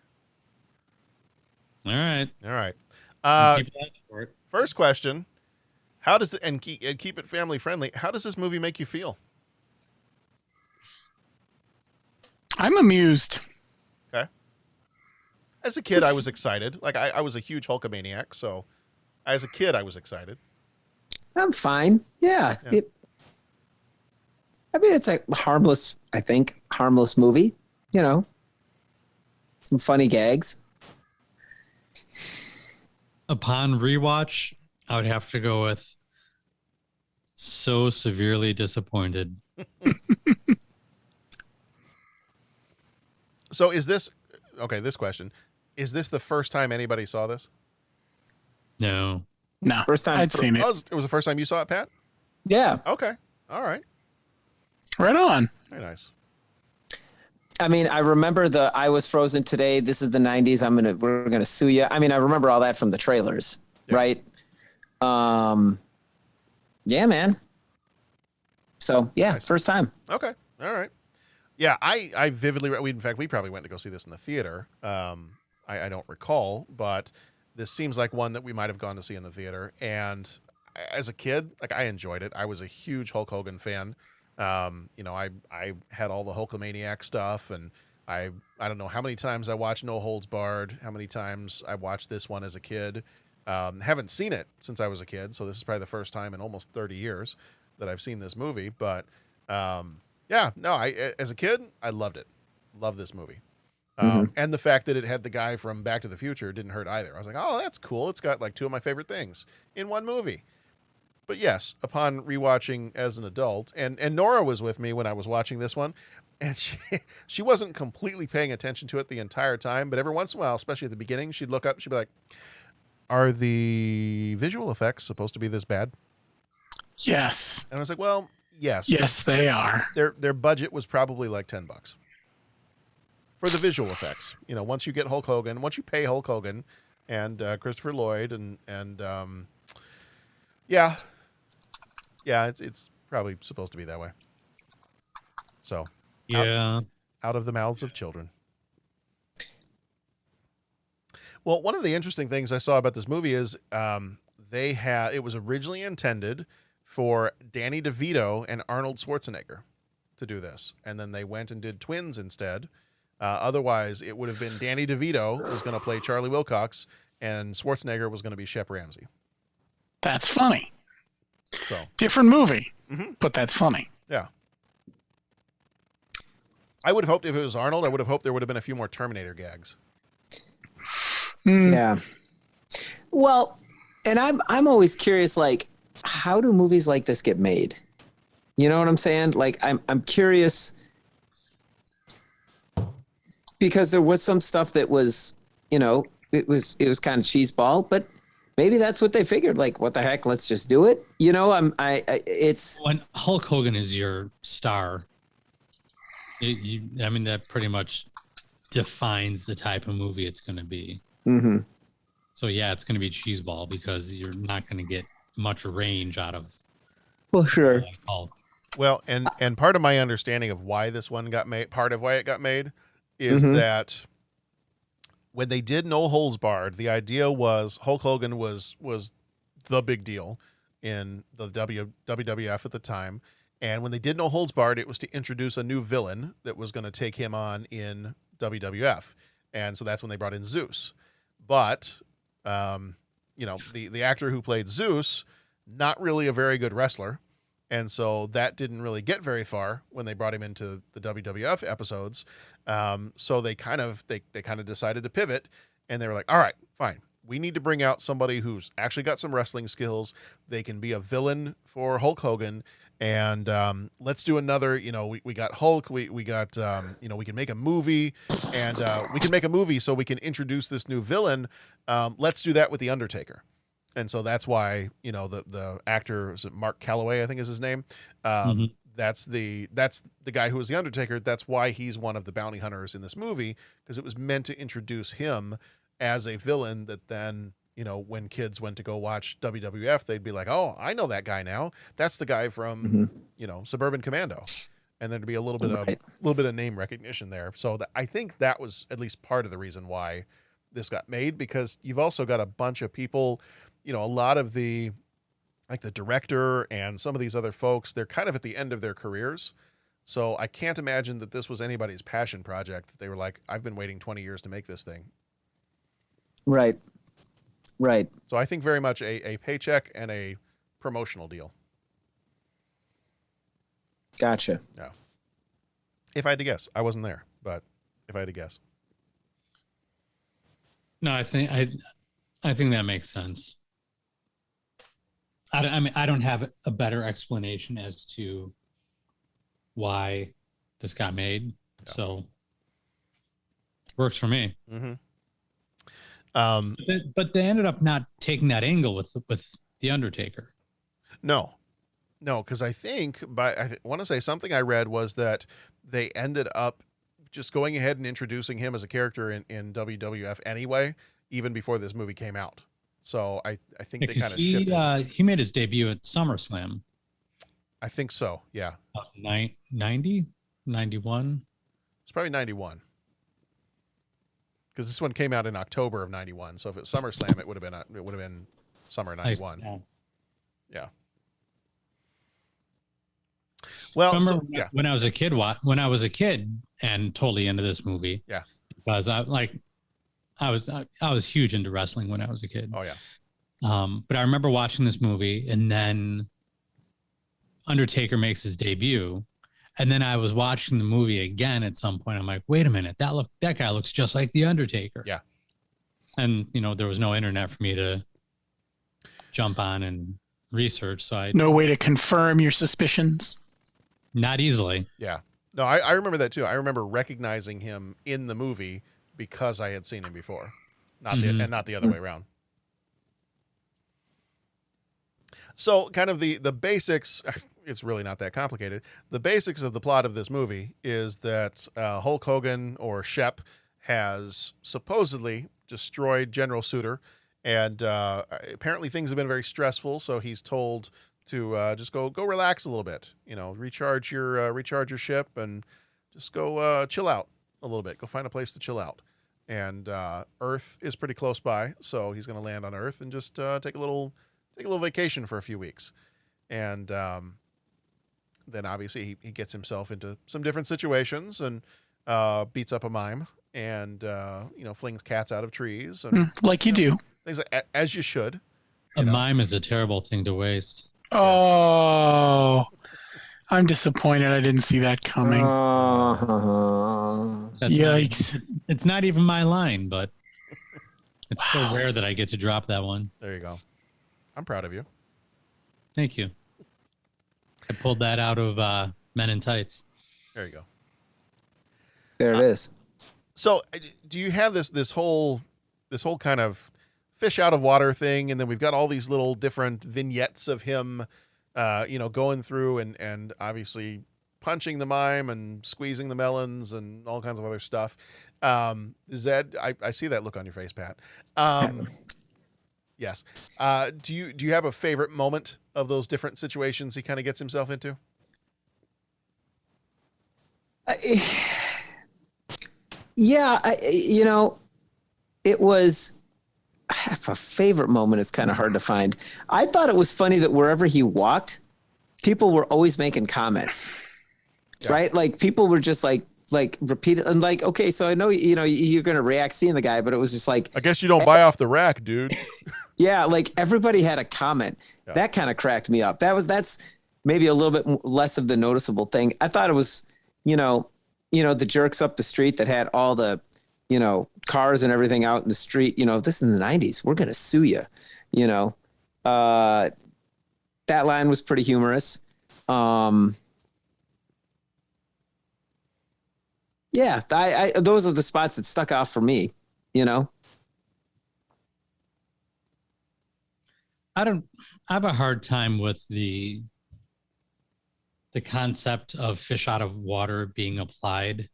S10: All right.
S8: First question: how does and keep it family friendly? How does this movie make you feel?
S11: I'm amused.
S8: Okay. As a kid, I was excited. Like I was a huge Hulkamaniac, so as a kid, I was excited.
S9: I'm fine. Yeah. I mean, it's a harmless movie. You know, some funny gags.
S10: Upon rewatch, I would have to go with so severely disappointed.
S8: So is this okay? This question: is this the first time anybody saw this?
S10: No.
S9: First time
S11: I'd seen it.
S8: It was the first time you saw it, Pat?
S9: Yeah.
S8: Okay. All right.
S11: Right on.
S8: Very nice.
S9: I mean, I remember I was frozen today. This is the 90s. We're gonna sue you. I mean, I remember all that from the trailers, right? Yeah, man. So yeah, nice. First time.
S8: Okay. All right. Yeah, I vividly. We probably went to go see this in the theater. I I don't recall, but this seems like one that we might have gone to see in the theater. And as a kid, like, I enjoyed it. I was a huge Hulk Hogan fan. You know, I had all the Hulkamaniac stuff, and I don't know how many times I watched No Holds Barred, how many times I watched this one as a kid. Haven't seen it since I was a kid, so this is probably the first time in almost 30 years that I've seen this movie. But yeah, no, as a kid, I loved it. Love this movie. And the fact that it had the guy from Back to the Future didn't hurt either. I was like, oh, that's cool. It's got like two of my favorite things in one movie. But yes, upon rewatching as an adult, and Nora was with me when I was watching this one, and she wasn't completely paying attention to it the entire time, but every once in a while, especially at the beginning, she'd look up, she'd be like, are the visual effects supposed to be this bad?
S11: Yes.
S8: And I was like, well, yes.
S11: Yes, they are.
S8: Their budget was probably like $10 for the visual effects. You know, once you get Hulk Hogan, once you pay Hulk Hogan and Christopher Lloyd and yeah, it's probably supposed to be that way. So
S10: yeah,
S8: out of the mouths of children. Well, one of the interesting things I saw about this movie is it was originally intended for Danny DeVito and Arnold Schwarzenegger to do this, and then they went and did twins instead. Otherwise, it would have been Danny DeVito was going to play Charlie Wilcox, and Schwarzenegger was going to be Shep Ramsey.
S11: That's funny.
S8: So
S11: different movie, but that's funny.
S8: Yeah. I would have hoped if it was Arnold, I would have hoped there would have been a few more Terminator gags.
S9: Yeah. Well, and I'm always curious, like, how do movies like this get made? You know what I'm saying? Like, I'm curious because there was some stuff that was, you know, it was kind of cheeseball, but maybe that's what they figured. Like, what the heck? Let's just do it. You know, it's
S10: when Hulk Hogan is your star. I mean, that pretty much defines the type of movie it's going to be.
S9: Mm-hmm.
S10: So yeah, it's going to be cheeseball because you're not going to get much range out of.
S9: Well, sure.
S10: Hulk.
S8: Well, and part of my understanding of why this one got made, part of why it got made, is that when they did No Holds Barred, the idea was Hulk Hogan was the big deal in the WWF at the time. And when they did No Holds Barred, it was to introduce a new villain that was going to take him on in WWF. And so that's when they brought in Zeus. But, you know, the actor who played Zeus, not really a very good wrestler. And so that didn't really get very far when they brought him into the WWF episodes. So they kind of decided to pivot, and they were like, all right, fine. We need to bring out somebody who's actually got some wrestling skills. They can be a villain for Hulk Hogan. And let's do another, you know, we got Hulk, we got, you know, we can make a movie, and we can make a movie so we can introduce this new villain. Let's do that with The Undertaker. And so that's why, you know, the actor, is it Mark Calloway, I think is his name. That's the guy who was The Undertaker. That's why he's one of the bounty hunters in this movie, because it was meant to introduce him as a villain that then, you know, when kids went to go watch WWF, they'd be like, oh, I know that guy now. That's the guy from, you know, Suburban Commando. And there'd be a little bit of name recognition there. So I think that was at least part of the reason why this got made, because you've also got a bunch of people, you know, a lot of the, like the director and some of these other folks, they're kind of at the end of their careers. So I can't imagine that this was anybody's passion project. They were like, I've been waiting 20 years to make this thing.
S9: Right. Right.
S8: So I think very much a paycheck and a promotional deal.
S9: Gotcha.
S8: Yeah. If I had to guess, I wasn't there, but if I had to guess.
S10: No, I think that makes sense. I mean, I don't have a better explanation as to why this got made. Yeah. So works for me. But they ended up not taking that angle with the Undertaker.
S8: No, because I think, I want to say something I read was that they ended up just going ahead and introducing him as a character in WWF anyway, even before this movie came out. So I think they kind of shifted.
S10: He made his debut at SummerSlam.
S8: I think so, yeah.
S10: 90? 91?
S8: It's probably 91. because this one came out in October of '91. So if it was SummerSlam, it would have been summer '91. Yeah. Well,
S10: remember when I was a kid, and totally into this movie.
S8: Yeah.
S10: Because I was huge into wrestling when I was a kid.
S8: Oh yeah.
S10: But I remember watching this movie, and then Undertaker makes his debut, and then I was watching the movie again at some point. I'm like, wait a minute, that guy looks just like the Undertaker.
S8: Yeah.
S10: And there was no internet for me to jump on and research, so
S11: no way to confirm your suspicions.
S10: Not easily.
S8: Yeah. No, I remember that too. I remember recognizing him in the movie because I had seen him before, and not the other way around. So kind of the basics, it's really not that complicated. The basics of the plot of this movie is that Hulk Hogan, or Shep, has supposedly destroyed General Suter, and apparently things have been very stressful, so he's told to just go relax a little bit, recharge your ship and just go chill out a little bit. Go find a place to chill out. And Earth is pretty close by, so he's going to land on Earth and just take a little vacation for a few weeks. And then obviously he gets himself into some different situations and beats up a mime and flings cats out of trees and
S11: like you do.
S8: Things like, as you should.
S10: A mime is a terrible thing to waste.
S11: Oh, I'm disappointed. I didn't see that coming. Yikes.
S10: It's not even my line, but it's so rare that I get to drop that one.
S8: There you go. I'm proud of you.
S10: Thank you. I pulled that out of Men in Tights.
S8: There you go.
S9: There it is.
S8: So do you have this whole kind of fish out of water thing, and then we've got all these little different vignettes of him going through and obviously punching the mime and squeezing the melons and all kinds of other stuff. Is that I see that look on your face, Pat. Yes. Do you have a favorite moment of those different situations he kind of gets himself into?
S9: It was a favorite moment. Is kind of hard to find. I thought it was funny that wherever he walked, people were always making comments, right? Like people were just like repeated and like, okay, so I know, you're going to react seeing the guy, but it was just like,
S8: I guess you don't buy off the rack, dude.
S9: Yeah. Like everybody had a comment. Yeah. That kind of cracked me up. That's maybe a little bit less of the noticeable thing. I thought it was, the jerks up the street that had all the, cars and everything out in the street, this is in the 90s, we're going to sue you, that line was pretty humorous. Yeah, those are the spots that stuck out for me,
S10: I have a hard time with the concept of fish out of water being applied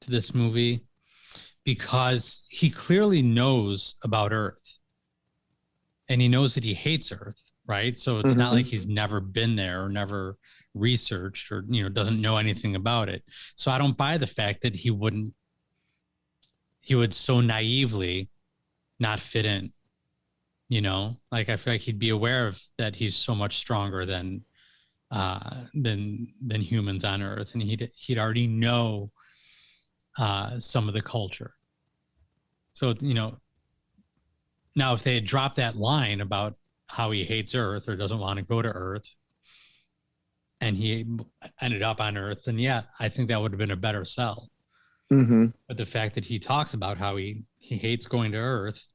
S10: to this movie, because he clearly knows about Earth and he knows that he hates Earth, right? So it's not like he's never been there or never researched or, doesn't know anything about it. So I don't buy the fact that he would so naively not fit in, like I feel like he'd be aware of that he's so much stronger than humans on Earth. And he'd already know some of the culture. So, now if they had dropped that line about how he hates Earth or doesn't want to go to Earth and he ended up on Earth, then yeah, I think that would have been a better sell.
S9: Mm-hmm.
S10: But the fact that he talks about how he hates going to Earth,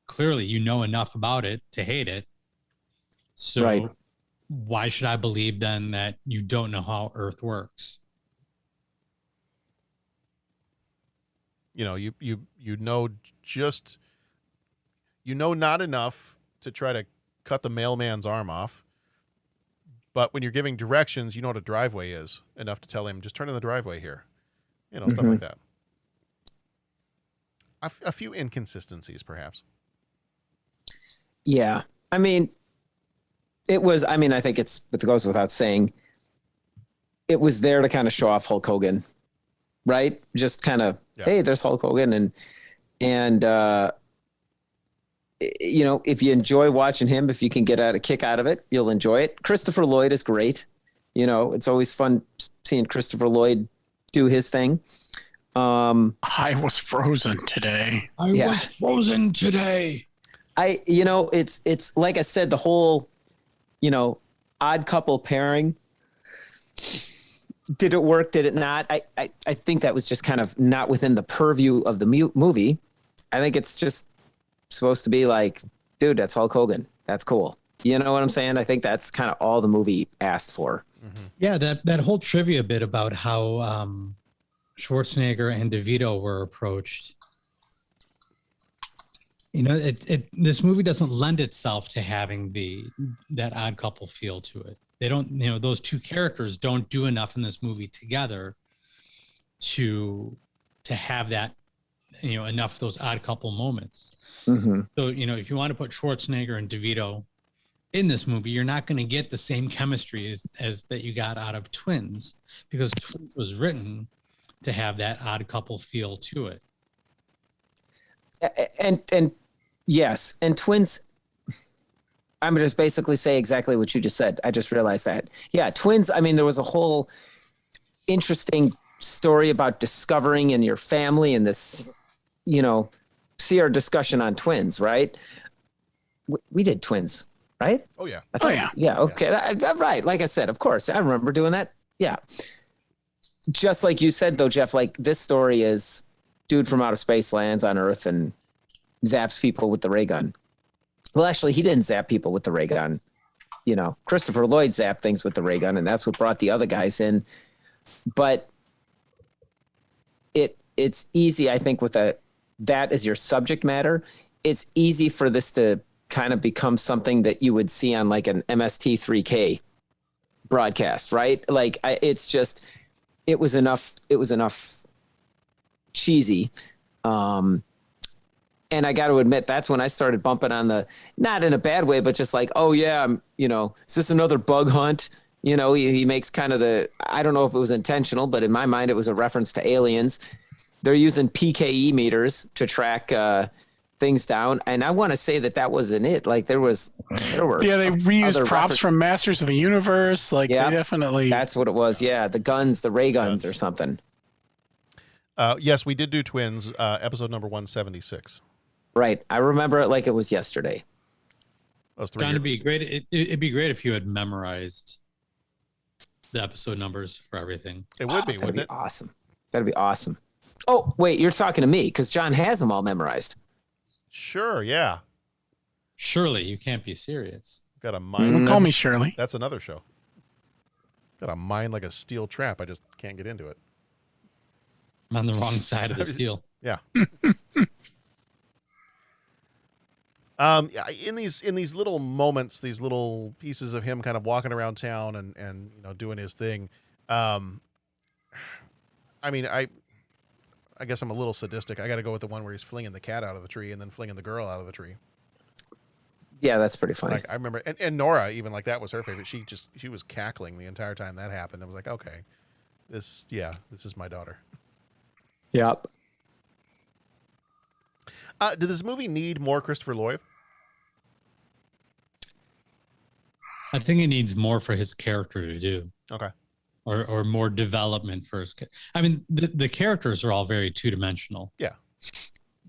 S10: clearly you know enough about it to hate it. So why should I believe then that you don't know how Earth works?
S8: Not enough to try to cut the mailman's arm off, but when you're giving directions, you know what a driveway is, enough to tell him just turn in the driveway here, stuff like that. A few inconsistencies, perhaps.
S9: Yeah, I mean, it was. I mean, I think it goes without saying, it was there to kind of show off Hulk Hogan. right? Just kind of, hey, there's Hulk Hogan. And if you enjoy watching him, if you can get a kick out of it, you'll enjoy it. Christopher Lloyd is great. It's always fun seeing Christopher Lloyd do his thing.
S11: I was frozen today.
S9: It's like I said, the whole, odd couple pairing. Did it work? Did it not? I think that was just kind of not within the purview of the movie. I think it's just supposed to be like, dude, that's Hulk Hogan. That's cool. You know what I'm saying? I think that's kind of all the movie asked for.
S8: Mm-hmm.
S10: Yeah, that whole trivia bit about how Schwarzenegger and DeVito were approached. This movie doesn't lend itself to having that odd couple feel to it. They don't, those two characters don't do enough in this movie together to have that, enough of those odd couple moments.
S9: Mm-hmm.
S10: So, if you want to put Schwarzenegger and DeVito in this movie, you're not going to get the same chemistry as that you got out of Twins, because Twins was written to have that odd couple feel to it.
S9: And yes, and Twins, I'm going to just basically say exactly what you just said. I just realized that. Yeah, Twins, I mean, there was a whole interesting story about discovering in your family and this, see our discussion on Twins, right? We did Twins, right?
S8: Oh, yeah.
S9: Yeah, okay. Right. Like I said, of course. I remember doing that. Yeah. Just like you said, though, Jeff, like this story is dude from outer space lands on Earth and zaps people with the ray gun. Well, actually, he didn't zap people with the ray gun. Christopher Lloyd zapped things with the ray gun, and that's what brought the other guys in. But it's easy, I think, with that as your subject matter. It's easy for this to kind of become something that you would see on like an MST3K broadcast, right? Like it was enough cheesy. And I got to admit, that's when I started bumping on not in a bad way, but just like, oh yeah, is this another bug hunt? He makes kind of I don't know if it was intentional, but in my mind, it was a reference to Aliens. They're using PKE meters to track things down. And I want to say that wasn't it. Like there were.
S11: Yeah, they reused props from Masters of the Universe. Like they definitely.
S9: That's what it was. Yeah. The guns, the ray guns or something.
S8: Yes, we did do Twins, episode number 176.
S9: Right. I remember it like it was yesterday.
S8: That was 3
S10: John,
S8: years.
S10: it'd be great if you had memorized the episode numbers for everything.
S8: It would be,
S9: That'd
S8: wouldn't
S9: be
S8: it?
S9: awesome. That'd be awesome. Oh, wait, you're talking to me because John has them all memorized.
S8: Sure, yeah.
S10: Surely you can't be serious.
S8: Got a mind.
S11: Don't call me Shirley.
S8: That's another show. Got a mind like a steel trap. I just can't get into it.
S10: I'm on the wrong side of the steel.
S8: Yeah. In these little moments, these little pieces of him kind of walking around town and doing his thing. I mean, I guess I'm a little sadistic. I got to go with the one where he's flinging the cat out of the tree and then flinging the girl out of the tree.
S9: Yeah, that's pretty funny.
S8: Like, I remember, and Nora, even like that was her favorite. She was cackling the entire time that happened. I was like, okay, this is my daughter.
S9: Yep.
S8: Did this movie need more Christopher Lloyd?
S10: I think it needs more for his character to do.
S8: Okay.
S10: Or more development for his. I mean, the characters are all very two-dimensional.
S8: Yeah.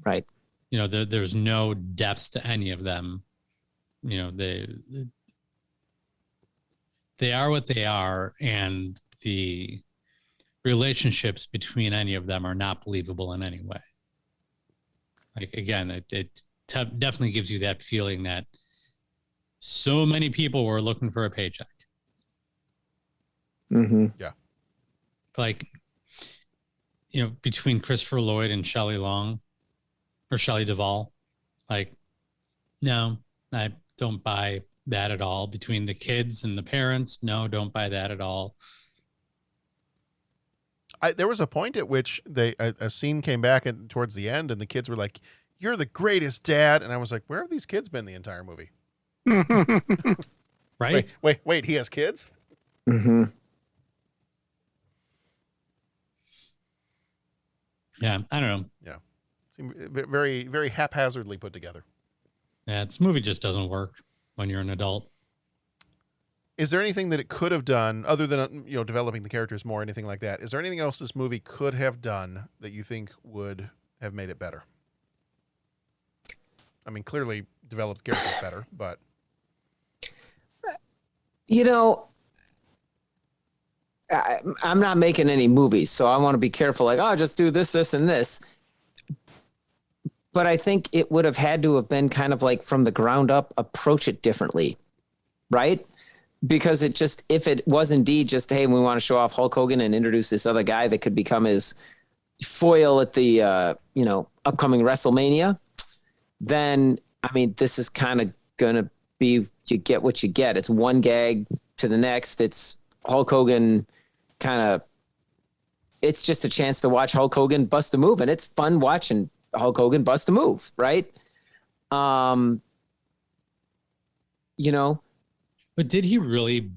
S9: Right.
S10: There's no depth to any of them. They are what they are, and the relationships between any of them are not believable in any way. Like, again, it definitely gives you that feeling that so many people were looking for a paycheck.
S9: Mm-hmm.
S8: Yeah.
S10: Like, between Christopher Lloyd and Shelley Duvall, like, no, I don't buy that at all. Between the kids and the parents, no, don't buy that at all.
S8: There was a point at which a scene came back towards the end, and the kids were like, "You're the greatest, Dad," and I was like, "Where have these kids been the entire movie?"
S10: Right?
S8: Wait, he has kids?
S9: Mm-hmm.
S10: Yeah, I don't know.
S8: Yeah. Seemed very, very haphazardly put together.
S10: Yeah, this movie just doesn't work when you're an adult.
S8: Is there anything that it could have done other than, developing the characters more, anything like that? Is there anything else this movie could have done that you think would have made it better? I mean, clearly developed the characters better, but.
S9: I'm not making any movies, so I want to be careful. Like, just do this, this, and this. But I think it would have had to have been kind of like from the ground up, approach it differently, right? Because if it was indeed just, hey, we want to show off Hulk Hogan and introduce this other guy that could become his foil at the, upcoming WrestleMania, then, I mean, this is kind of going to be, you get what you get. It's one gag to the next. It's Hulk Hogan it's just a chance to watch Hulk Hogan bust a move, and it's fun watching Hulk Hogan bust a move, right?
S10: But did he really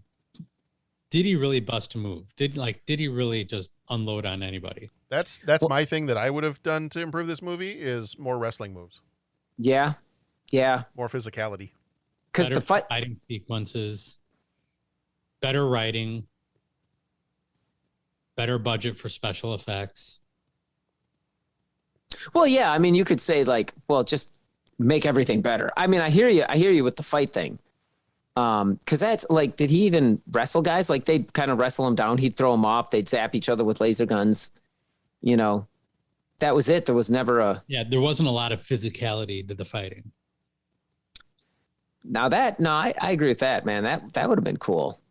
S10: bust a move? Did he really just unload on anybody?
S8: That's my thing that I would have done to improve this movie is more wrestling moves.
S9: Yeah.
S8: More physicality.
S9: Because the
S10: fighting sequences, better writing, better budget for special effects.
S9: Well, yeah, I mean, you could say just make everything better. I mean, I hear you with the fight thing. Because that's did he even wrestle guys? Like, they'd kind of wrestle him down. He'd throw him off. They'd zap each other with laser guns. That was it. There was never
S10: there wasn't a lot of physicality to the fighting.
S9: I agree with that, man. That would have been cool.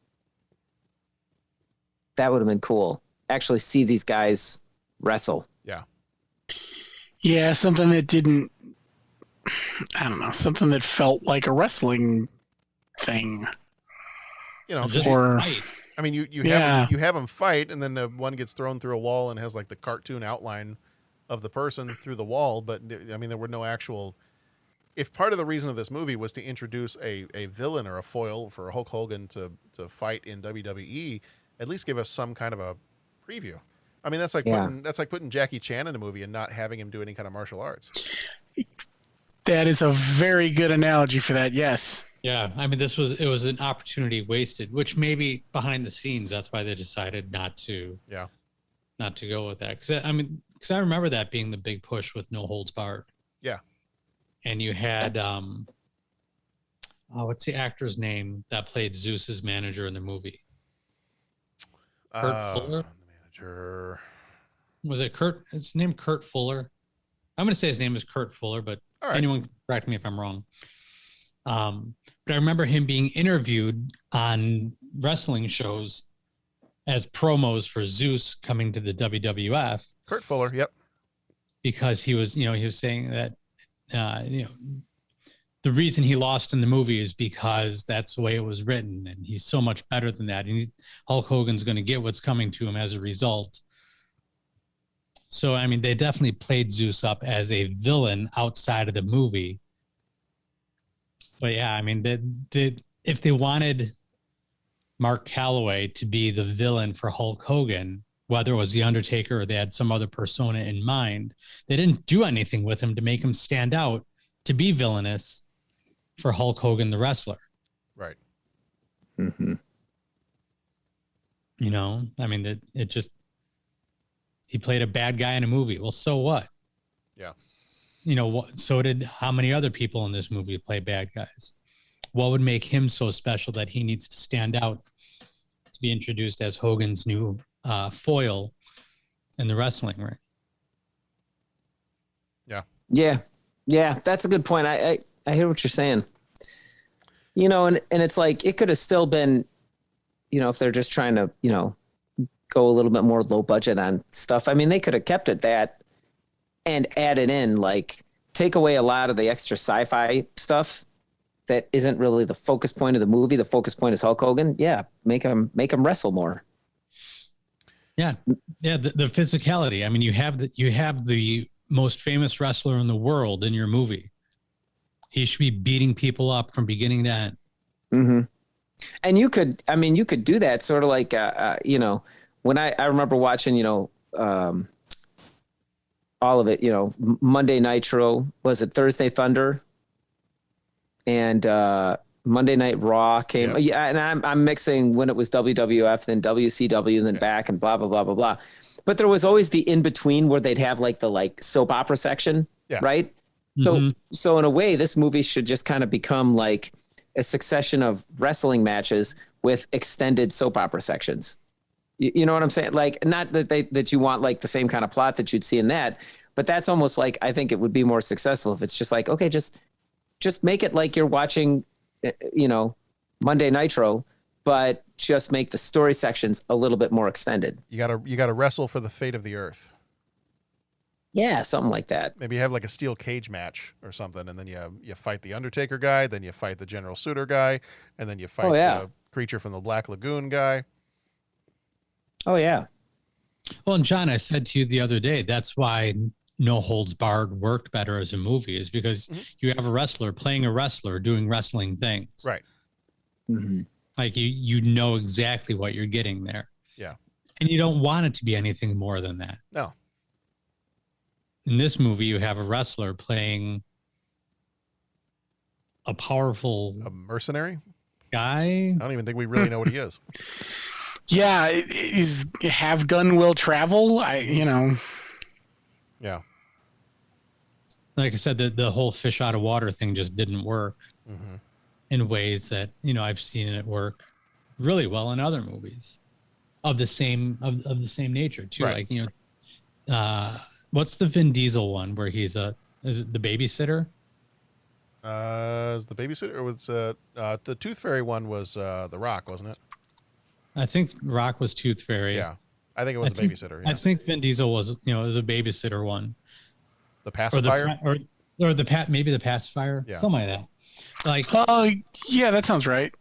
S9: That would have been cool. Actually see these guys wrestle.
S8: Yeah.
S11: Yeah, something that didn't, I don't know, something that felt like a wrestling thing.
S8: I mean, you have them fight, and then the one gets thrown through a wall and has the cartoon outline of the person through the wall. But I mean, there were no actual. If part of the reason of this movie was to introduce a villain or a foil for Hulk Hogan to fight in WWE, at least give us some kind of a preview. I mean, that's like putting Jackie Chan in a movie and not having him do any kind of martial arts.
S11: That is a very good analogy for that. Yes.
S10: Yeah, I mean, it was an opportunity wasted, which maybe behind the scenes, that's why they decided not to go with that. Because I remember that being the big push with No Holds Barred.
S8: Yeah.
S10: And you had, what's the actor's name that played Zeus's manager in the movie? Kurt Fuller?
S8: The manager.
S10: Was it Kurt? His name Kurt Fuller. I'm going to say his name is Kurt Fuller, but anyone can correct me if I'm wrong. But I remember him being interviewed on wrestling shows as promos for Zeus coming to the WWF.
S8: Kurt Fuller, yep.
S10: Because he was saying that, the reason he lost in the movie is because that's the way it was written, and he's so much better than that. And Hulk Hogan's going to get what's coming to him as a result. So, I mean, they definitely played Zeus up as a villain outside of the movie. But yeah, I mean, if they wanted Mark Calloway to be the villain for Hulk Hogan, whether it was The Undertaker or they had some other persona in mind, they didn't do anything with him to make him stand out to be villainous for Hulk Hogan, the wrestler.
S8: Right.
S9: Mm-hmm.
S10: I mean, he played a bad guy in a movie. Well, so what?
S8: Yeah.
S10: So did how many other people in this movie play bad guys? What would make him so special that he needs to stand out to be introduced as Hogan's new foil in the wrestling ring?
S9: Yeah, that's a good point. I hear what you're saying. And it's like, it could have still been, if they're just trying to, go a little bit more low budget on stuff. I mean, they could have kept it that and added in, take away a lot of the extra sci-fi stuff that isn't really the focus point of the movie. The focus point is Hulk Hogan. Yeah, make him wrestle more.
S10: Yeah, the physicality. I mean, you have the most famous wrestler in the world in your movie. He should be beating people up from beginning to end.
S9: Mm-hmm. And you could do that sort of like, when I remember watching, all of it. You know, Monday Nitro, was it Thursday Thunder, and Monday Night Raw came.
S8: Yep.
S9: Yeah, and I'm mixing when it was WWF, then WCW, then back, and blah blah blah blah blah. But there was always the in between where they'd have like the soap opera section, right? So in a way, this movie should just kind of become like a succession of wrestling matches with extended soap opera sections. You know what I'm saying? Like, not that that you want like the same kind of plot that you'd see in that, but that's almost like, I think it would be more successful if it's just like, okay, just make it like you're watching, you know, Monday Nitro, but just make the story sections a little bit more extended.
S8: You gotta wrestle for the fate of the earth.
S9: Yeah, something like that.
S8: Maybe you have like a steel cage match or something, and then you fight the Undertaker guy, then you fight the General Suitor guy, and then you fight the creature from the Black Lagoon guy.
S9: Oh yeah.
S10: Well, and John, I said to you the other day, that's why No Holds Barred worked better as a movie, is because you have a wrestler playing a wrestler doing wrestling things.
S8: Right.
S9: Mm-hmm.
S10: Like you know exactly what you're getting there.
S8: Yeah.
S10: And you don't want it to be anything more than that.
S8: No.
S10: In this movie, you have a wrestler playing a
S8: mercenary
S10: guy.
S8: I don't even think we really know what he is.
S11: Yeah, is have gun will travel.
S8: Yeah.
S10: Like I said, the whole fish out of water thing just didn't work in ways that, you know, I've seen it work really well in other movies of the same nature too.
S8: Right.
S10: Like, you know, what's the Vin Diesel one where is it the babysitter?
S8: Is the babysitter, or was the Tooth Fairy one was The Rock, wasn't it?
S10: I think Rock was Tooth Fairy.
S8: Yeah. I think it was a babysitter.
S10: I think Vin Diesel was, you know, was a babysitter one.
S8: The pacifier?
S10: Or maybe the pacifier.
S8: Yeah.
S10: Something like that. Like,
S11: oh yeah, that sounds right.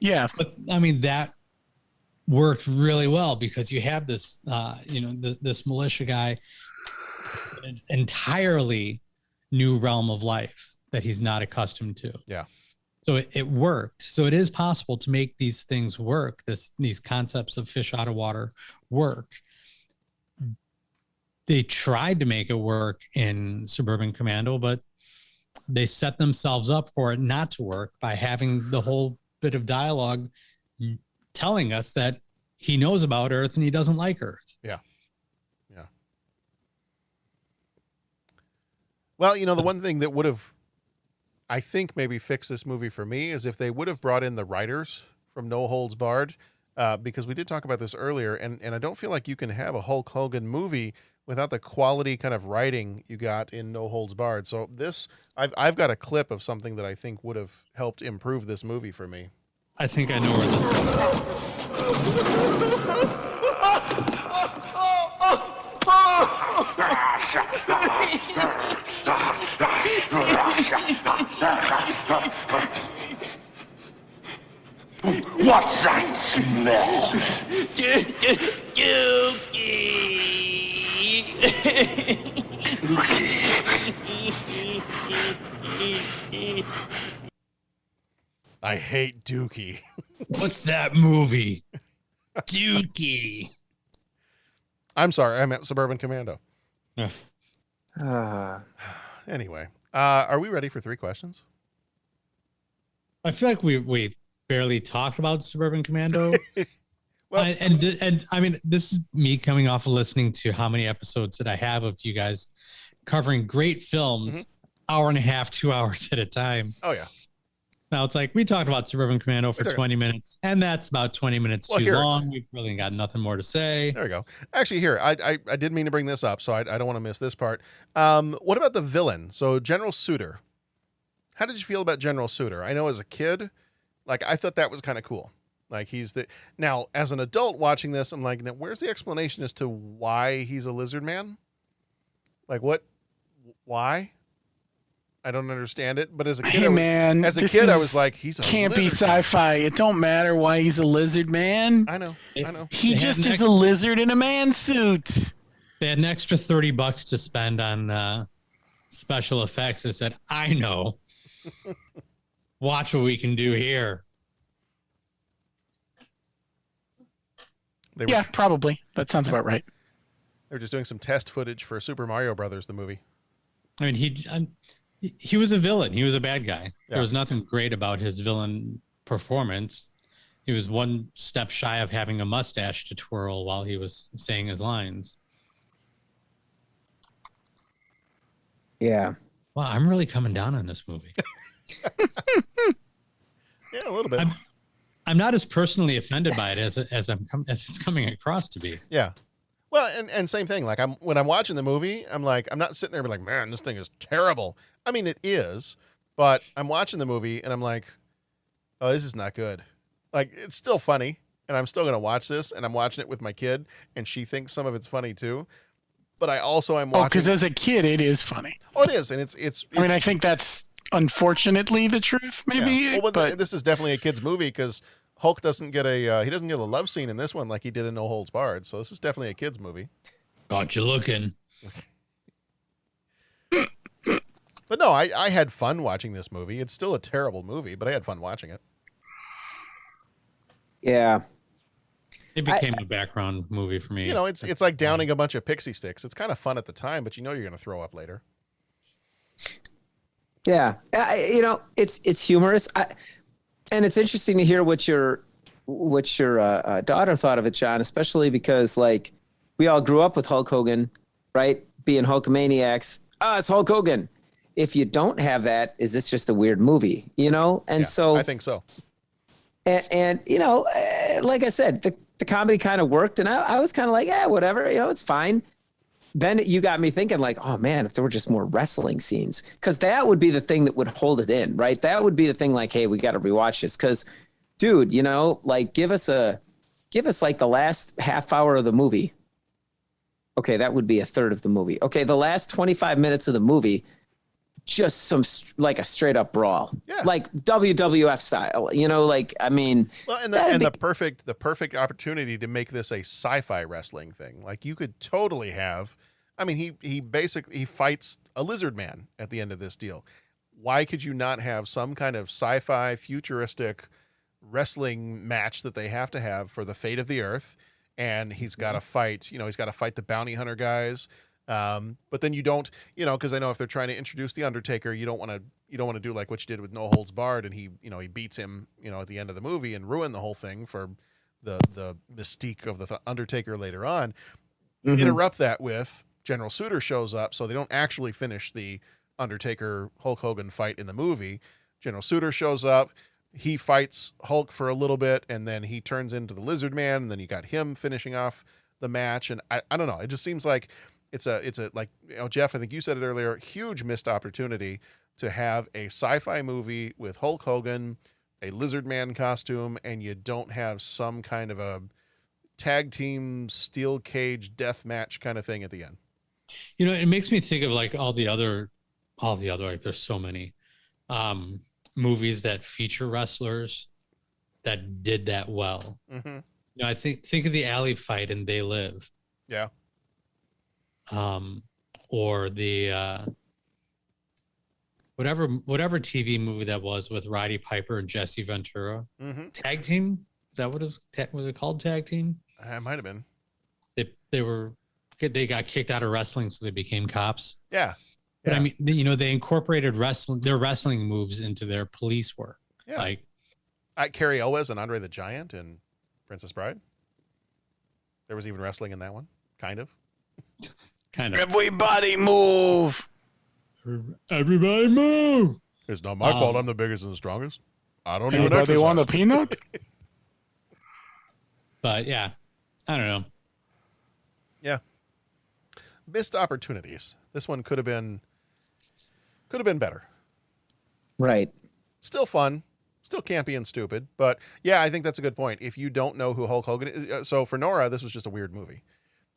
S11: Yeah.
S10: But I mean, that worked really well because you have this, you know, this militia guy, an entirely new realm of life that he's not accustomed to.
S8: Yeah.
S10: So it worked. So it is possible to make these things work. These concepts of fish out of water work. They tried to make it work in Suburban Commando, but they set themselves up for it not to work by having the whole bit of dialogue telling us that he knows about Earth and he doesn't like Earth.
S8: Yeah. Yeah. Well, you know, the one thing that would have, I think, maybe fixed this movie for me is if they would have brought in the writers from No Holds Barred, because we did talk about this earlier, and I don't feel like you can have a Hulk Hogan movie without the quality kind of writing you got in No Holds Barred. So this, I've got a clip of something that I think would have helped improve this movie for me.
S10: I think I know where this
S13: What's that smell?
S8: I hate Dookie.
S10: What's that movie? Dookie.
S8: I'm sorry, I meant Suburban Commando. Anyway, are we ready for 3 questions?
S10: I feel like we barely talked about Suburban Commando. Well, and I mean, this is me coming off of listening to how many episodes that I have of you guys covering great films, hour and a half, 2 hours at a time.
S8: Oh yeah.
S10: Now it's like we talked about Suburban Commando for 20 minutes, and that's about 20 minutes too long. We've really got nothing more to say.
S8: There we go. Actually, here, I didn't mean to bring this up, so I don't want to miss this part. What about the villain? So General Suitor. How did you feel about General Suitor? I know as a kid, like I thought that was kind of cool. Like now as an adult watching this, I'm like, now, where's the explanation as to why he's a lizard man? Like why? I don't understand it, but as a kid, I was like, he's a
S11: campy
S8: lizard
S11: sci-fi. It don't matter why he's a lizard man.
S8: I know.
S11: He just is a lizard in a man suit.
S10: They had an extra $30 to spend on special effects. I said, I know. Watch what we can do here.
S11: Yeah, probably. That sounds about right.
S8: They're just doing some test footage for Super Mario Brothers, the movie.
S10: I mean, he was a villain. He was a bad guy.
S8: Yeah.
S10: There was nothing great about his villain performance. He was one step shy of having a mustache to twirl while he was saying his lines.
S9: Yeah.
S10: Wow, I'm really coming down on this movie.
S8: Yeah, a little bit.
S10: I'm not as personally offended by it as it's coming across to be.
S8: Yeah. Well, and same thing. Like when I'm watching the movie, I'm not sitting there like, man, this thing is terrible. I mean, it is, but I'm watching the movie and I'm like, oh, this is not good. Like, it's still funny, and I'm still gonna watch this, and I'm watching it with my kid, and she thinks some of it's funny too. But I'm watching.
S11: Oh, because as a kid, it is funny.
S8: Oh, it is, and it's.
S11: I mean, I think that's unfortunately the truth. Maybe,
S8: yeah. Well,
S11: but
S8: this is definitely a kid's movie because Hulk doesn't get a love scene in this one like he did in No Holds Barred. So this is definitely a kid's movie.
S10: Got you looking.
S8: But no, I had fun watching this movie. It's still a terrible movie, but I had fun watching it.
S9: Yeah.
S10: It became a background movie for me.
S8: You know, it's like downing a bunch of pixie sticks. It's kind of fun at the time, but you know you're going to throw up later.
S9: Yeah. You know, it's humorous. And it's interesting to hear what your daughter thought of it, John, especially because, like, we all grew up with Hulk Hogan, right? Being Hulkamaniacs. It's Hulk Hogan. If you don't have that, is this just a weird movie, you know? And so
S8: I think so.
S9: And you know, like I said, the comedy kind of worked, and I was kind of like, yeah, whatever, you know, it's fine. Then you got me thinking, like, oh man, if there were just more wrestling scenes, because that would be the thing that would hold it in, right? That would be the thing, like, hey, we got to rewatch this, because, dude, you know, like, give us like the last half hour of the movie. Okay, that would be a third of the movie. Okay, the last 25 minutes of the movie, just like a straight up brawl, like WWF style, you know, like, I mean,
S8: well, and the perfect opportunity to make this a sci-fi wrestling thing. Like, you could totally have, I mean, he basically fights a lizard man at the end of this deal. Why could you not have some kind of sci-fi futuristic wrestling match that they have to have for the fate of the earth? And he's got to fight, you know, he's got to fight the bounty hunter guys. But then you don't, you know, because I know if they're trying to introduce the Undertaker, you don't want to do like what you did with No Holds Barred, and he beats him, you know, at the end of the movie and ruin the whole thing for the mystique of the Undertaker later on.
S9: Mm-hmm.
S8: Interrupt that with General Suter shows up, so they don't actually finish the Undertaker Hulk Hogan fight in the movie. General Suter shows up, he fights Hulk for a little bit, and then he turns into the Lizard Man, and then you got him finishing off the match. And I don't know, it just seems like it's a like, you know, Jeff, I think you said it earlier, huge missed opportunity to have a sci-fi movie with Hulk Hogan, a Lizard Man costume, and you don't have some kind of a tag team steel cage death match kind of thing at the end.
S10: You know, it makes me think of like all the other, like, there's so many movies that feature wrestlers that did that well.
S8: Mm-hmm.
S10: You know, I think of the alley fight in They Live.
S8: Yeah.
S10: Or the whatever TV movie that was with Roddy Piper and Jesse Ventura.
S8: Mm-hmm.
S10: Tag team? Is that what was it called? Tag team?
S8: It might have been.
S10: They got kicked out of wrestling, so they became cops.
S8: Yeah.
S10: But I mean, you know, they incorporated their wrestling moves into their police work.
S8: Yeah.
S10: Like
S8: Carrie Elwes and Andre the Giant and Princess Bride. There was even wrestling in that one, kind of.
S11: Everybody move.
S10: Everybody move.
S8: It's not my fault. I'm the biggest and the strongest. I don't even
S11: Anybody
S8: exercise.
S11: want a peanut?
S10: But yeah, I don't know.
S8: Yeah. Missed opportunities. This one could have been better.
S9: Right.
S8: Still fun. Still campy and stupid. But yeah, I think that's a good point. If you don't know who Hulk Hogan is, so for Nora, this was just a weird movie.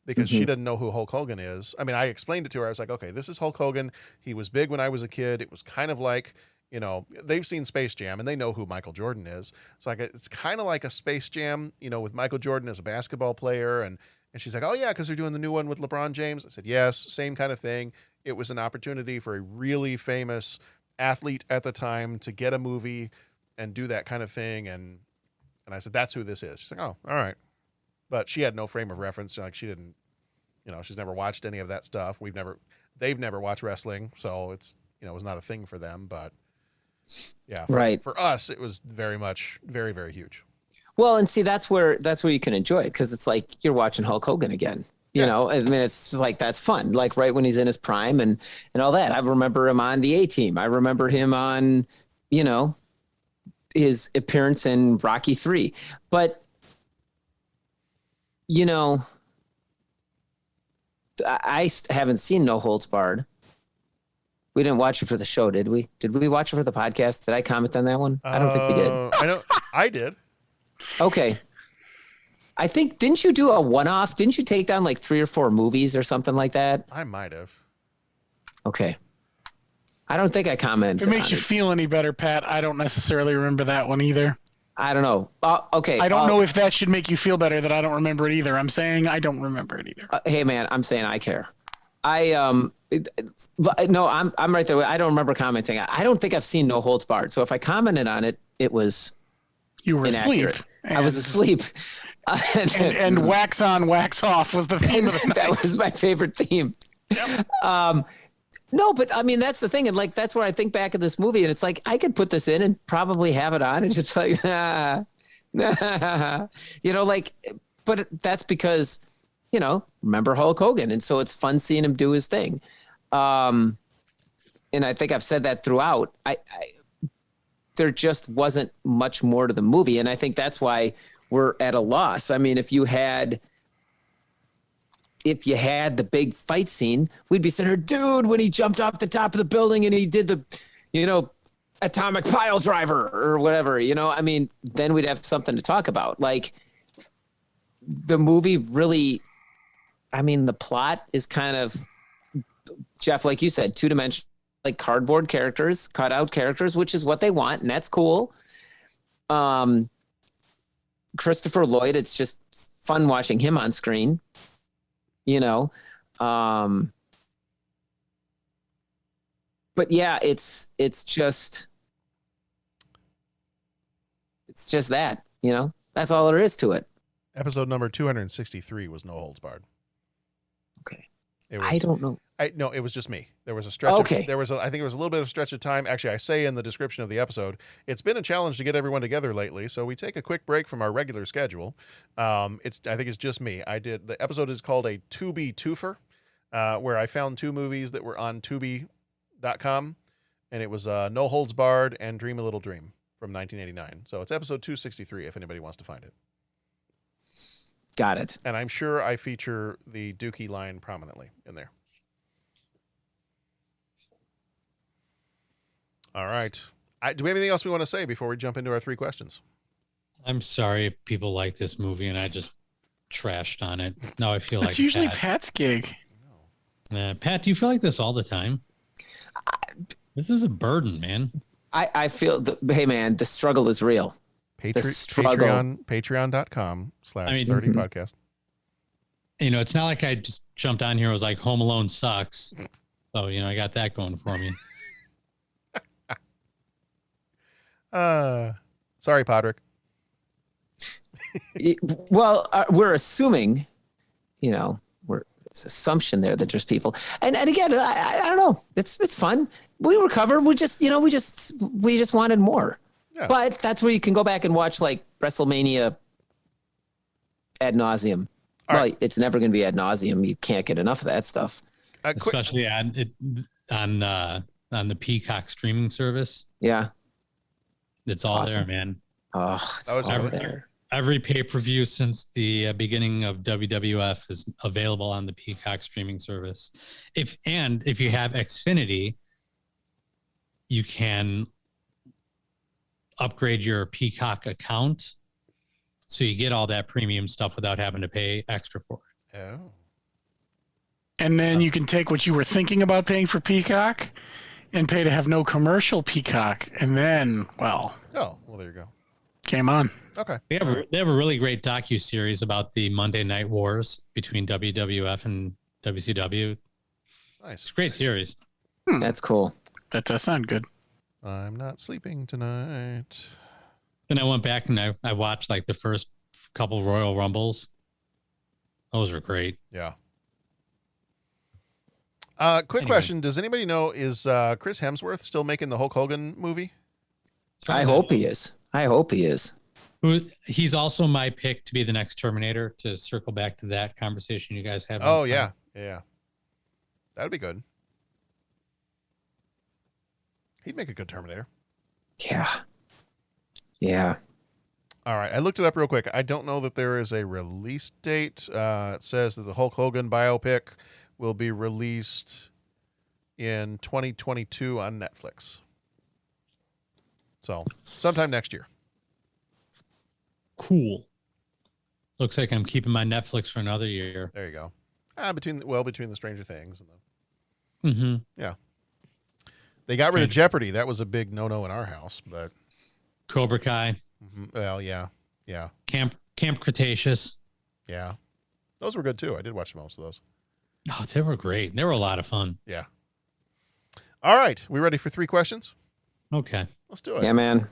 S8: Because she didn't know who Hulk Hogan is. I mean, I explained it to her. I was like, okay, this is Hulk Hogan. He was big when I was a kid. It was kind of like, you know, they've seen Space Jam and they know who Michael Jordan is. So it's kind of like a Space Jam, you know, with Michael Jordan as a basketball player. And she's like, oh yeah, because they're doing the new one with LeBron James. I said, yes, same kind of thing. It was an opportunity for a really famous athlete at the time to get a movie and do that kind of thing. And I said, that's who this is. She's like, oh, all right. But she had no frame of reference. Like, she didn't she's never watched any of that stuff. They've never watched wrestling, so it's, it was not a thing for them. But yeah, for us, it was very much, very, very huge.
S9: Well, and see, that's where you can enjoy it, because it's like you're watching Hulk Hogan again. You know, I mean, it's just like, that's fun. Like right when he's in his prime and all that. I remember him on the A-Team. I remember him on, his appearance in Rocky III. But, I haven't seen No Holds Barred. We didn't watch it for the show, did we? Did we watch it for the podcast? Did I comment on that one? I don't think we did.
S8: I did.
S9: Okay. I think, didn't you do a one-off? Didn't you take down like 3 or 4 movies or something like that?
S8: I might have.
S9: Okay. I don't think I commented.
S11: If it makes you feel any better, Pat, I don't necessarily remember that one either.
S9: I don't know. Okay.
S11: I don't know if that should make you feel better that I don't remember it either. I'm saying I don't remember it either.
S9: Hey man, I'm saying I care. No, I'm right there. I don't remember commenting. I don't think I've seen No Holds Barred. So if I commented on it, it was
S11: you were
S9: inaccurate.
S11: asleep.
S9: I was asleep.
S11: And wax on, wax off was the theme of the night.
S9: That was my favorite theme.
S11: Yep.
S9: No, but I mean, that's the thing. And like, that's where I think back of this movie, and it's like, I could put this in and probably have it on and just like, but that's because, remember Hulk Hogan. And so it's fun seeing him do his thing. And I think I've said that throughout. There just wasn't much more to the movie. And I think that's why we're at a loss. I mean, if you had the big fight scene, we'd be sitting here, dude, when he jumped off the top of the building and he did the, atomic pile driver or whatever, I mean, then we'd have something to talk about. Like the movie really, I mean, the plot is kind of, Jeff, like you said, 2-dimensional, like cardboard characters, cut out characters, which is what they want. And that's cool. Christopher Lloyd, it's just fun watching him on screen. But yeah, it's just that, that's all there is to it.
S8: Episode number 263 was No Holds Barred.
S9: Okay.
S8: I
S9: don't know.
S8: No, it was just me. There was a stretch.
S9: Okay.
S8: I think it was a little bit of a stretch of time. Actually, I say in the description of the episode, it's been a challenge to get everyone together lately. So we take a quick break from our regular schedule. I think it's just me. The episode is called a Tubi Twofer, where I found 2 movies that were on Tubi.com, and it was No Holds Barred and Dream a Little Dream from 1989. So it's episode 263 if anybody wants to find it.
S9: Got it.
S8: And I'm sure I feature the Dookie line prominently in there. All right. Do we have anything else we want to say before we jump into our 3 questions?
S10: I'm sorry if people like this movie and I just trashed on it. Now I feel like
S11: it's usually Pat's gig.
S10: Pat, do you feel like this all the time? This is a burden, man.
S9: I feel hey man, the struggle is real.
S8: Patreon.com/30 podcast.
S10: It's not like I just jumped on here and was like, Home Alone sucks. So, I got that going for me.
S8: Sorry, Podrick.
S9: Well, we're assuming, it's assumption there that there's people, and again, I don't know. It's fun. We recover. We just wanted more. Yeah. But that's where you can go back and watch like WrestleMania ad nauseum. It's never going to be ad nauseum. You can't get enough of that stuff.
S10: Especially on the Peacock streaming service.
S9: Yeah.
S10: It's all awesome. There, man.
S9: Oh, it's all there.
S10: Every pay-per-view since the beginning of WWF is available on the Peacock streaming service. If you have Xfinity, you can upgrade your Peacock account so you get all that premium stuff without having to pay extra for it.
S8: Oh.
S11: And then you can take what you were thinking about paying for Peacock and pay to have no commercial Peacock, and then, well,
S8: there you go.
S11: Came on.
S8: Okay.
S10: They have a really great docu-series about the Monday Night Wars between WWF and WCW.
S8: Nice.
S10: It's a great series.
S9: That's cool.
S11: That does sound good.
S8: I'm not sleeping tonight.
S10: Then I went back and I watched like the first couple Royal Rumbles. Those were great.
S8: Yeah. Quick question. Does anybody know, is Chris Hemsworth still making the Hulk Hogan movie?
S9: I hope he is. I hope he is.
S10: He's also my pick to be the next Terminator, to circle back to that conversation you guys have.
S8: Oh, yeah. Yeah. That'd be good. He'd make a good Terminator.
S9: Yeah. Yeah.
S8: All right. I looked it up real quick. I don't know that there is a release date. It says that the Hulk Hogan biopic will be released in 2022 on Netflix. So sometime next year.
S10: Cool. Looks like I'm keeping my Netflix for another year.
S8: There you go. Between the Stranger Things and
S10: the.
S8: Yeah. They got rid of Jeopardy. That was a big no-no in our house, but
S10: Cobra Kai.
S8: Well, yeah. Yeah.
S10: Camp Cretaceous.
S8: Yeah. Those were good too. I did watch most of those.
S10: Oh, they were great. They were a lot of fun.
S8: Yeah. All right. We ready for 3 questions?
S10: Okay.
S8: Let's do it.
S9: Yeah, man.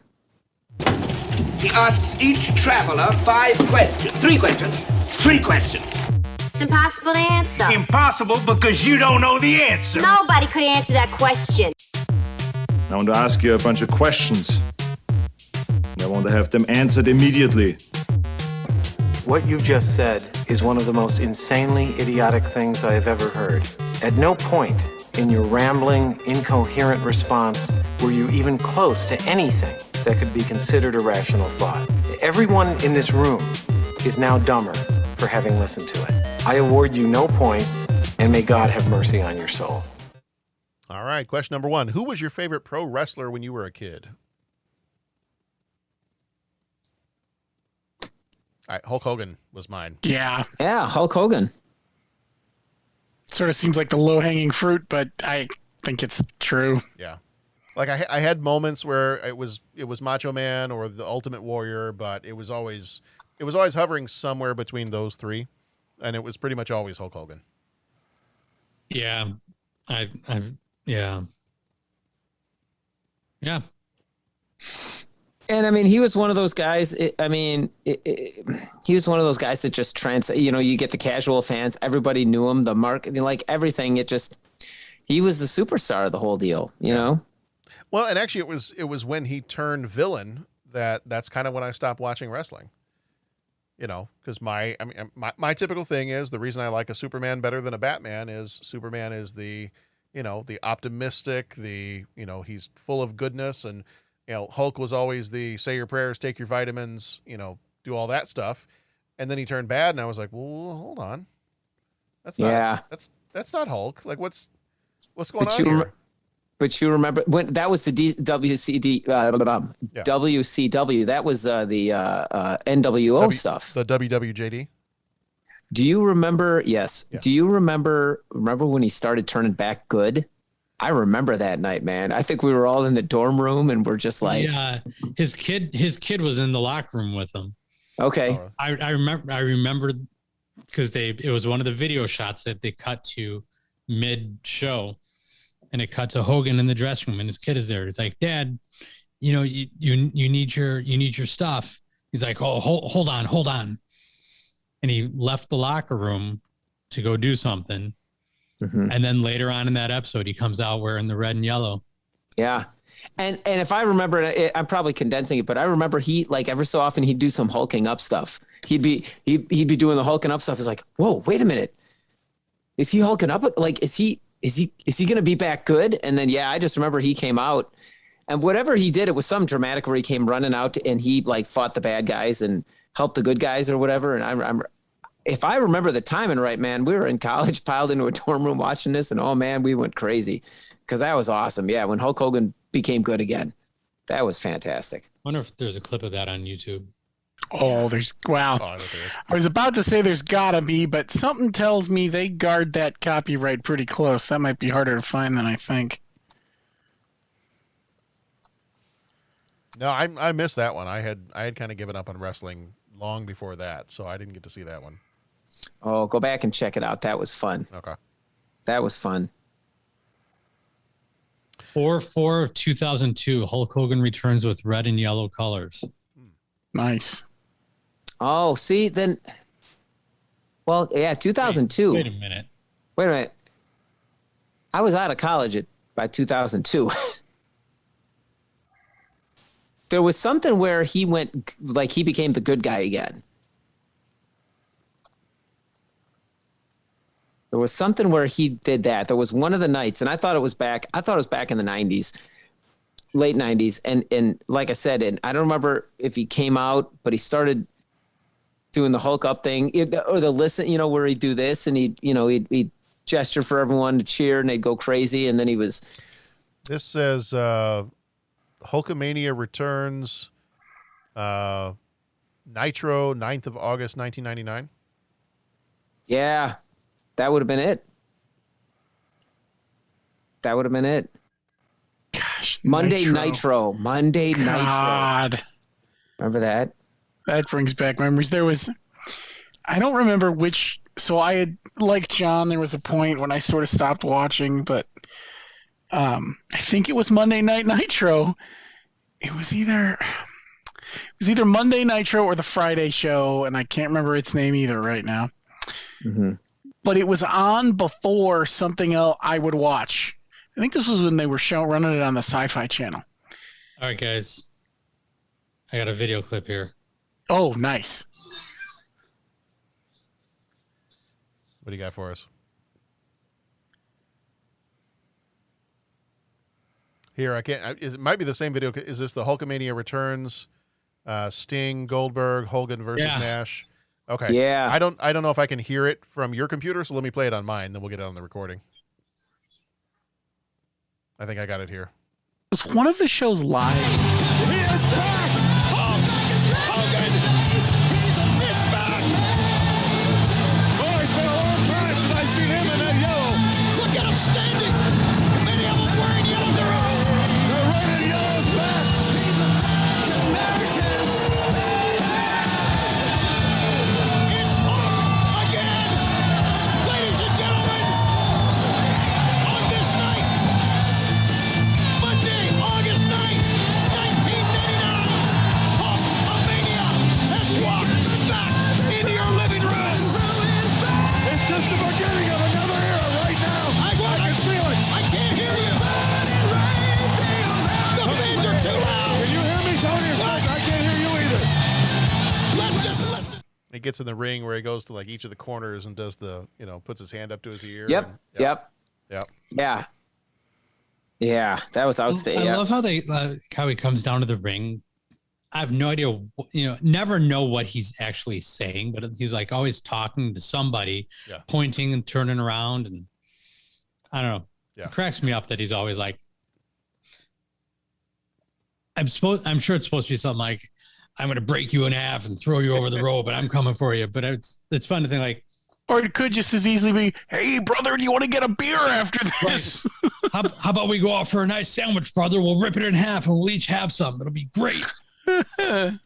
S15: He asks each traveler 5 questions. 3 questions. 3 questions.
S4: It's impossible to answer.
S15: Impossible because you don't know the answer.
S4: Nobody could answer that question.
S5: I want to ask you a bunch of questions. I want to have them answered immediately.
S16: What you just said is one of the most insanely idiotic things I have ever heard. At no point in your rambling, incoherent response were you even close to anything that could be considered a rational thought. Everyone in this room is now dumber for having listened to it. I award you no points, and may God have mercy on your soul.
S8: All right. Question number 1. Who was your favorite pro wrestler when you were a kid? All right. Hulk Hogan was mine.
S11: Yeah.
S9: Yeah, Hulk Hogan.
S11: Sort of seems like the low-hanging fruit, but I think it's true.
S8: Yeah. Like I had moments where it was Macho Man or the Ultimate Warrior, but it was always hovering somewhere between those 3, and it was pretty much always Hulk Hogan.
S10: Yeah. Yeah. Yeah.
S9: And I mean, he was one of those guys. He was one of those guys that just you get the casual fans. Everybody knew him. The market, like everything. He was the superstar of the whole deal. You know.
S8: Well, and actually, it was when he turned villain that's kind of when I stopped watching wrestling. You know, because my typical thing is the reason I like a Superman better than a Batman is Superman is the optimistic, he's full of goodness, and Hulk was always the say your prayers, take your vitamins, do all that stuff, and then he turned bad, and I was like, well, hold on, that's not Hulk. Like what's going on here?
S9: But you remember when that was the WCW? That was the NWO stuff.
S8: The WWJD.
S9: Do you remember? Yes. Yeah. Do you remember when he started turning back good? I remember that night, man. I think we were all in the dorm room and we're just like,
S10: yeah. His kid was in the locker room with him.
S9: Okay.
S10: I remember because it was one of the video shots that they cut to mid show. And it cut to Hogan in the dressing room, and his kid is there. He's like, "Dad, you need your stuff." He's like, "Oh, hold on," and he left the locker room to go do something. Mm-hmm. And then later on in that episode, he comes out wearing the red and yellow.
S9: Yeah, and if I remember, I'm probably condensing it, but I remember he every so often he'd do some hulking up stuff. He'd be doing the hulking up stuff. It's like, whoa, wait a minute, is he hulking up? Like, is he going to be back good? And then, I just remember he came out and whatever he did, it was some dramatic where he came running out and he fought the bad guys and helped the good guys or whatever. And if I remember the timing right, man, we were in college, piled into a dorm room watching this, and oh man, we went crazy because that was awesome. Yeah. When Hulk Hogan became good again, that was fantastic.
S10: I wonder if there's a clip of that on YouTube.
S11: Oh, wow. I was about to say there's gotta be, but something tells me they guard that copyright pretty close. That might be harder to find than I think.
S8: No, I missed that one. I had kind of given up on wrestling long before that, so I didn't get to see that one.
S9: Oh, go back and check it out. That was fun.
S8: Okay.
S9: That was fun.
S10: 4/4 of 2002, Hulk Hogan returns with red and yellow colors.
S11: Nice.
S9: Oh, see, then. Well, yeah, 2002.
S10: Wait a minute.
S9: I was out of college by 2002. There was something where he went, like he became the good guy again. There was something where he did that. There was one of the nights, and I thought it was back in the 90s, late 90s. And like I said, and I don't remember if he came out, but he started doing the Hulk up thing, or the listen, you know, where he'd do this and he'd gesture for everyone to cheer and they'd go crazy. And then he was.
S8: This says Hulkamania returns Nitro, 9th of August, 1999.
S9: Yeah. That would have been it. That would have been it.
S11: Gosh,
S9: Monday
S11: Nitro.
S9: Nitro. Monday
S11: God.
S9: Nitro. Remember that?
S11: That brings back memories. I don't remember which. So I had, like John, there was a point when I sort of stopped watching, but I think it was Monday Night Nitro. It was either Monday Nitro or the Friday show, and I can't remember its name either right now.
S9: Mm-hmm.
S11: But it was on before something else I would watch. I think this was when they were running it on the Sci-Fi Channel.
S10: All right, guys. I got a video clip here.
S11: Oh, nice.
S8: What do you got for us? Here, I can't. It might be the same video. Is this the Hulkamania returns? Sting, Goldberg, Hogan versus Nash. Okay.
S9: Yeah.
S8: I don't know if I can hear it from your computer, so let me play it on mine. Then we'll get it on the recording. I think I got it here.
S11: Was one of the shows live?
S13: He is back! Hogan! He's back! Oh, it's been a long time since I've seen him in that yellow. Look at him standing! Many of them wearing yellow. They're running yellow's back! He's American! It's on again! Ladies and gentlemen, on this night, Monday, August 9th, 1999, Hulkamania has walked back into your living room. It's just the beginning of another era right now. I can feel it. I can't hear you. The fans are too loud. Can you hear me, Tony? I can't hear you either. Let's just listen.
S8: He gets in the ring where he goes to like each of the corners and does the, puts his hand up to his ear.
S9: Yep.
S8: And,
S9: Yep.
S8: Yeah.
S9: Yeah. That was outstanding.
S10: I love how how he comes down to the ring. I have no idea, never know what he's actually saying, but he's like always talking to somebody, pointing and turning around, and I don't know.
S8: Yeah.
S10: It cracks me up that he's always like, I'm sure it's supposed to be something like, I'm going to break you in half and throw you over the rope, but I'm coming for you. But it's fun to think like,
S11: or it could just as easily be, hey, brother, do you want to get a beer after this?
S10: How about we go out for a nice sandwich, brother? We'll rip it in half and we'll each have some. It'll be great.
S8: I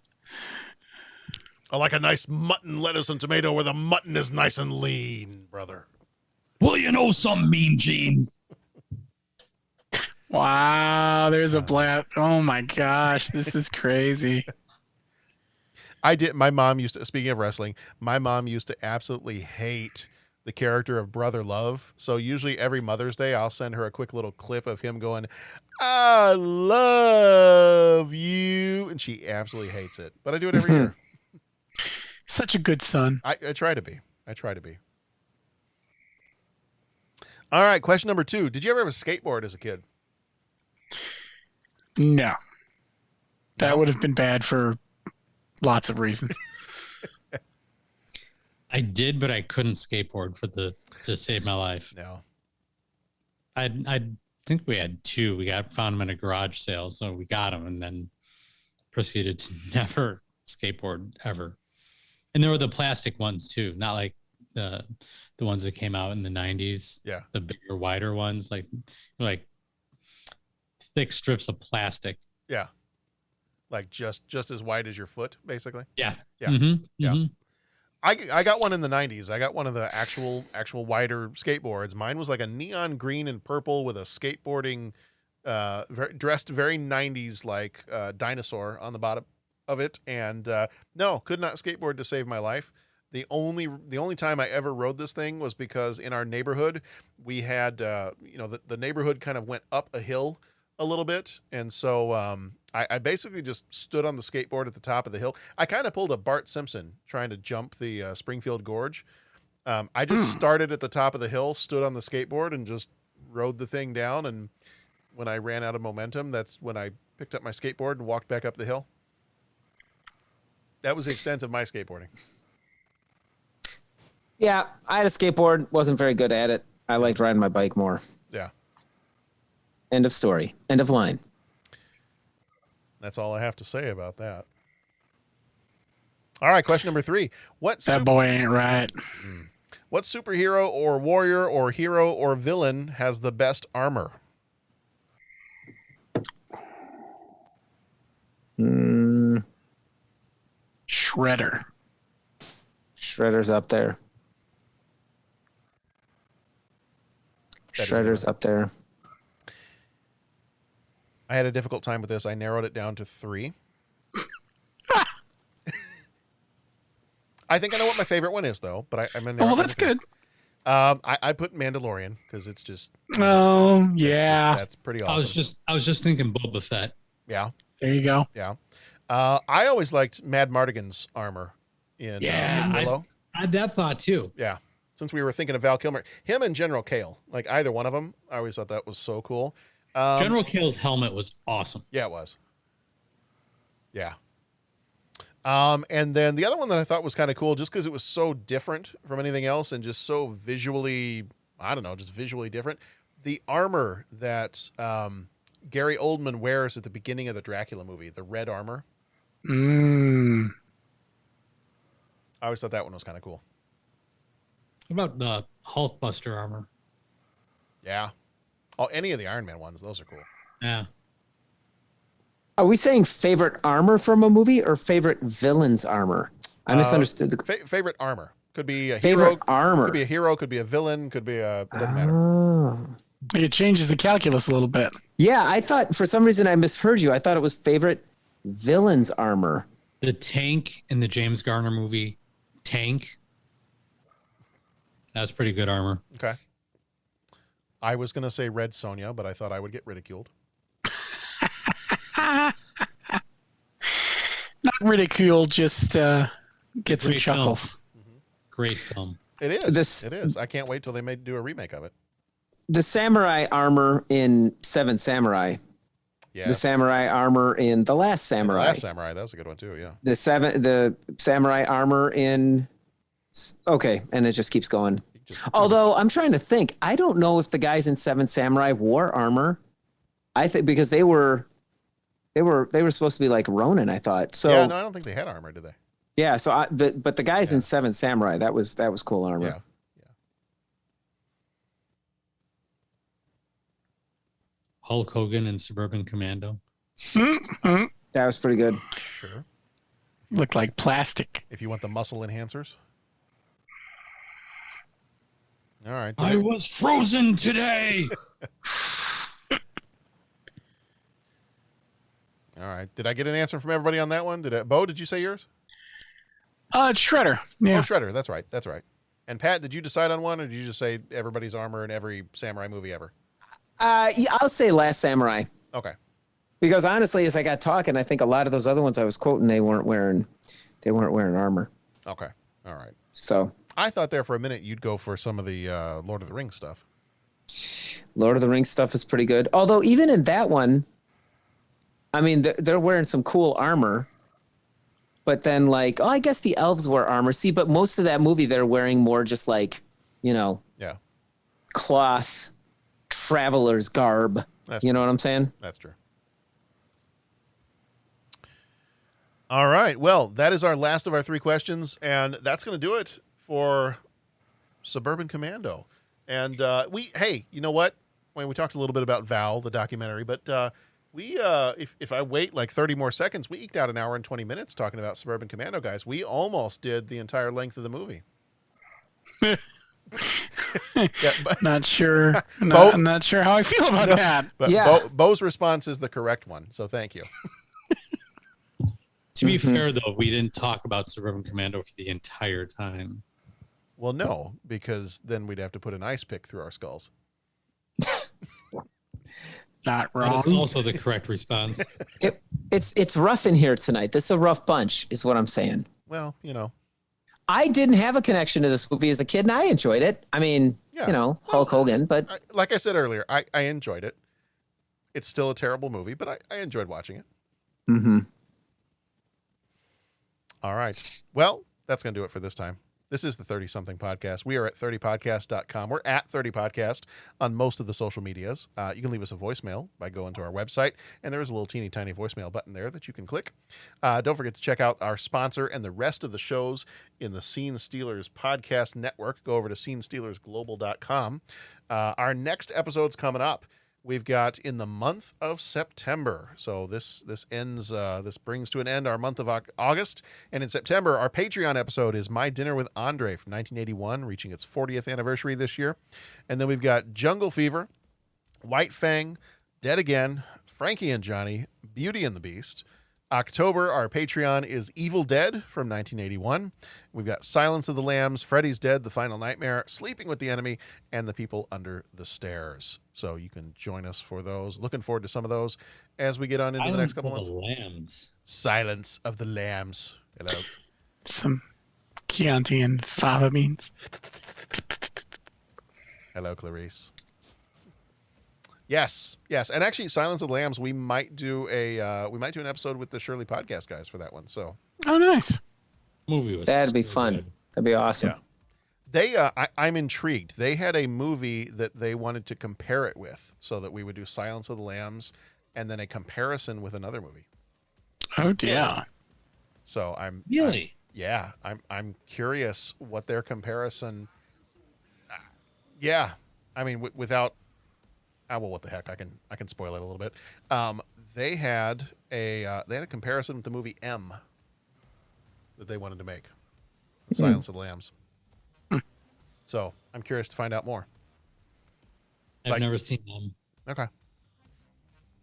S8: like a nice mutton, lettuce, and tomato where the mutton is nice and lean, brother.
S10: Well, you know something, Mean Gene.
S11: Wow, there's a blast. Oh, my gosh, this is crazy.
S8: My mom used to, speaking of wrestling, my mom used to absolutely hate the character of Brother Love. So usually every Mother's Day, I'll send her a quick little clip of him going, I love you. And she absolutely hates it. But I do it every year.
S11: Such a good son.
S8: I try to be. All right, question number 2. Did you ever have a skateboard as a kid?
S11: No. That would have been bad for lots of reasons.
S10: I did, but I couldn't skateboard to save my life.
S8: No.
S10: I think we had 2. We found them in a garage sale, so we got them and then proceeded to never skateboard ever. And there were the plastic ones too, not like the ones that came out in the 90s.
S8: Yeah.
S10: The bigger, wider ones, like thick strips of plastic.
S8: Yeah. Like just as wide as your foot, basically.
S10: Yeah.
S8: Yeah.
S10: Mm-hmm.
S8: Yeah.
S10: Mm-hmm.
S8: I got one in the 90s. I got one of the actual wider skateboards. Mine was like a neon green and purple with a skateboarding, dressed very 90s like dinosaur on the bottom of it. And no, could not skateboard to save my life. The only time I ever rode this thing was because in our neighborhood we had the neighborhood kind of went up a hill a little bit, and so I basically just stood on the skateboard at the top of the hill. I kind of pulled a Bart Simpson trying to jump the Springfield Gorge. I just started at the top of the hill, stood on the skateboard, and just rode the thing down. And when I ran out of momentum, that's when I picked up my skateboard and walked back up the hill. That was the extent of my skateboarding.
S9: Yeah, I had a skateboard, wasn't very good at it. I liked riding my bike more.
S8: Yeah.
S9: End of story. End of line.
S8: That's all I have to say about that. All right, question number 3.
S11: That boy ain't right.
S8: What superhero or warrior or hero or villain has the best armor?
S11: Shredder.
S9: Shredder's up there. Shredder's up there.
S8: I had a difficult time with this. I narrowed it down to 3. I think I know what my favorite one is, though. But I'm gonna.
S11: Oh, that's good.
S8: I put Mandalorian because it's just.
S11: Oh yeah,
S8: that's pretty awesome.
S10: I was just thinking Boba Fett.
S8: Yeah.
S11: There you go.
S8: Yeah. I always liked Mad Mardigan's armor in Willow.
S10: I had that thought too.
S8: Yeah. Since we were thinking of Val Kilmer, him and General Kale, like either one of them, I always thought that was so cool.
S10: General Kale's helmet was awesome.
S8: Yeah, it was. Yeah. And then the other one that I thought was kind of cool, just because it was so different from anything else and just so visually, I don't know, just visually different. The armor that Gary Oldman wears at the beginning of the Dracula movie, the red armor. I always thought that one was kind of cool.
S10: What about the Hulkbuster armor?
S8: Yeah. Oh, any of the Iron Man ones, those are cool.
S10: Yeah.
S9: Are we saying favorite armor from a movie or favorite villain's armor? I misunderstood.
S8: Favorite armor. Could be a
S9: favorite
S8: hero.
S9: Armor.
S8: Could be a hero, could be a villain, could be a... It doesn't matter.
S11: It changes the calculus a little bit.
S9: Yeah, I thought for some reason I misheard you. I thought it was favorite villain's armor.
S10: The tank in the James Garner movie, Tank. That's pretty good armor.
S8: Okay. I was going to say Red Sonja, but I thought I would get ridiculed.
S11: Not ridiculed, just get some chuckles.
S10: Great film.
S8: It is. It is. I can't wait till they do a remake of it.
S9: The samurai armor in Seven Samurai.
S8: Yes.
S9: The samurai armor in The Last Samurai.
S8: The Last Samurai, that was a good one too, yeah.
S9: The samurai armor in... Okay, and it just keeps going. Although I'm trying to think, I don't know if the guys in Seven Samurai wore armor. I think because they were supposed to be like Ronin, I thought. So
S8: yeah, no, I don't think they had armor, did they?
S9: Yeah, so but the guys in Seven Samurai, that was cool armor.
S8: Yeah.
S10: Hulk Hogan and Suburban Commando.
S9: That was pretty good.
S8: Sure.
S11: Looked like plastic.
S8: If you want the muscle enhancers. All right.
S10: I was frozen today.
S8: All right. Did I get an answer from everybody on that one? Bo, did you say yours?
S11: Shredder. Yeah.
S8: Oh, Shredder. That's right. That's right. And Pat, did you decide on one, or did you just say everybody's armor in every samurai movie ever?
S9: Yeah, I'll say Last Samurai.
S8: Okay.
S9: Because honestly, as I got talking, I think a lot of those other ones I was quoting, they weren't wearing armor.
S8: Okay. All right.
S9: So
S8: I thought there for a minute you'd go for some of the Lord of the Rings stuff.
S9: Lord of the Rings stuff is pretty good. Although even in that one, I mean, they're wearing some cool armor. But then I guess the elves wear armor. See, but most of that movie, they're wearing more just
S8: yeah,
S9: cloth traveler's garb. You know what I'm saying?
S8: That's true. All right. Well, that is our last of our 3 questions, and that's going to do it for Suburban Commando. And hey, you know what? We talked a little bit about Val, the documentary, but if I wait 30 more seconds, we eked out an hour and 20 minutes talking about Suburban Commando, guys. We almost did the entire length of the movie.
S11: Not sure. I'm not sure how I feel about that.
S8: But yeah. Bo's response is the correct one, so thank you.
S10: To be fair, though, we didn't talk about Suburban Commando for the entire time.
S8: Well, no, because then we'd have to put an ice pick through our skulls.
S11: Not
S10: That
S11: wrong.
S10: is also the correct response.
S9: It's rough in here tonight. This is a rough bunch, is what I'm saying.
S8: Well, you know.
S9: I didn't have a connection to this movie as a kid, and I enjoyed it. I mean,
S8: Yeah.
S9: you know, Hulk Hogan, but
S8: Like I said earlier, I enjoyed it. It's still a terrible movie, but I enjoyed watching it.
S9: mm-hmm.
S8: All right. Well, that's going to do it for this time. This is the 30-something podcast. We are at 30podcast.com. We're at 30podcast on most of the social medias. You can leave us a voicemail by going to our website, and there is a little teeny tiny voicemail button there that you can click. Don't forget to check out our sponsor and the rest of the shows in the Scene Stealers podcast network. Go over to scenestealersglobal.com. Our next episode's coming up. We've got in the month of September. So this ends, this brings to an end our month of August. And in September, our Patreon episode is My Dinner with Andre from 1981, reaching its 40th anniversary this year. And then we've got Jungle Fever, White Fang, Dead Again, Frankie and Johnny, Beauty and the Beast. October, our Patreon is Evil Dead from 1981. We've got Silence of the Lambs, Freddy's Dead, The Final Nightmare, Sleeping with the Enemy, and The People Under the Stairs. So you can join us for those. Looking forward to some of those as we get on into the next couple months. Silence of the Lambs. Hello.
S11: Some Chianti and fava beans.
S8: Hello, Clarice. Yes, and actually, Silence of the Lambs. We might do an episode with the Shirley podcast guys for that one. So,
S11: oh, nice.
S10: Movie was
S9: That'd be fun. That'd be awesome.
S8: Yeah. They, I'm intrigued. They had a movie that they wanted to compare it with, so that we would do Silence of the Lambs, and then a comparison with another movie.
S11: Oh dear.
S8: So I'm
S10: really,
S8: I'm curious what their comparison. Yeah, I mean, without. Well, what the heck? I can spoil it a little bit. They had a comparison with the movie M that they wanted to make, Silence of the Lambs. So I'm curious to find out more.
S10: I've never seen them.
S8: Okay.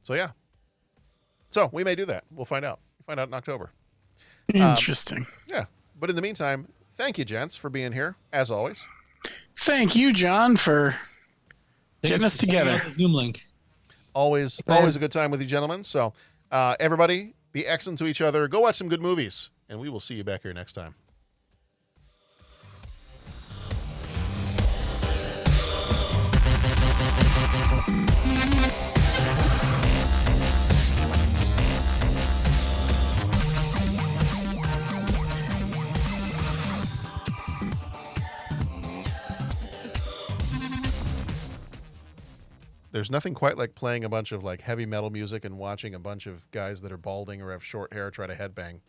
S8: So yeah. So we may do that. We'll find out. We'll find out in October.
S11: Interesting.
S8: Yeah. But in the meantime, thank you, gents, for being here as always.
S11: Thank you, John, for getting us together.
S10: Zoom link.
S8: Always a good time with you gentlemen. So everybody, be excellent to each other. Go watch some good movies, and we will see you back here next time. There's nothing quite like playing a bunch of like heavy metal music and watching a bunch of guys that are balding or have short hair try to headbang.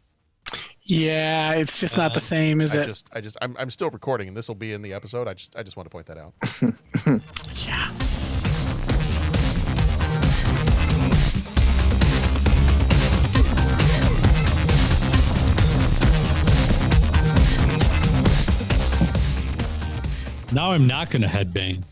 S11: Yeah, it's just not the same, is it?
S8: I'm still recording, and this will be in the episode. I just want to point that out.
S11: Yeah.
S10: Now I'm not going to headbang.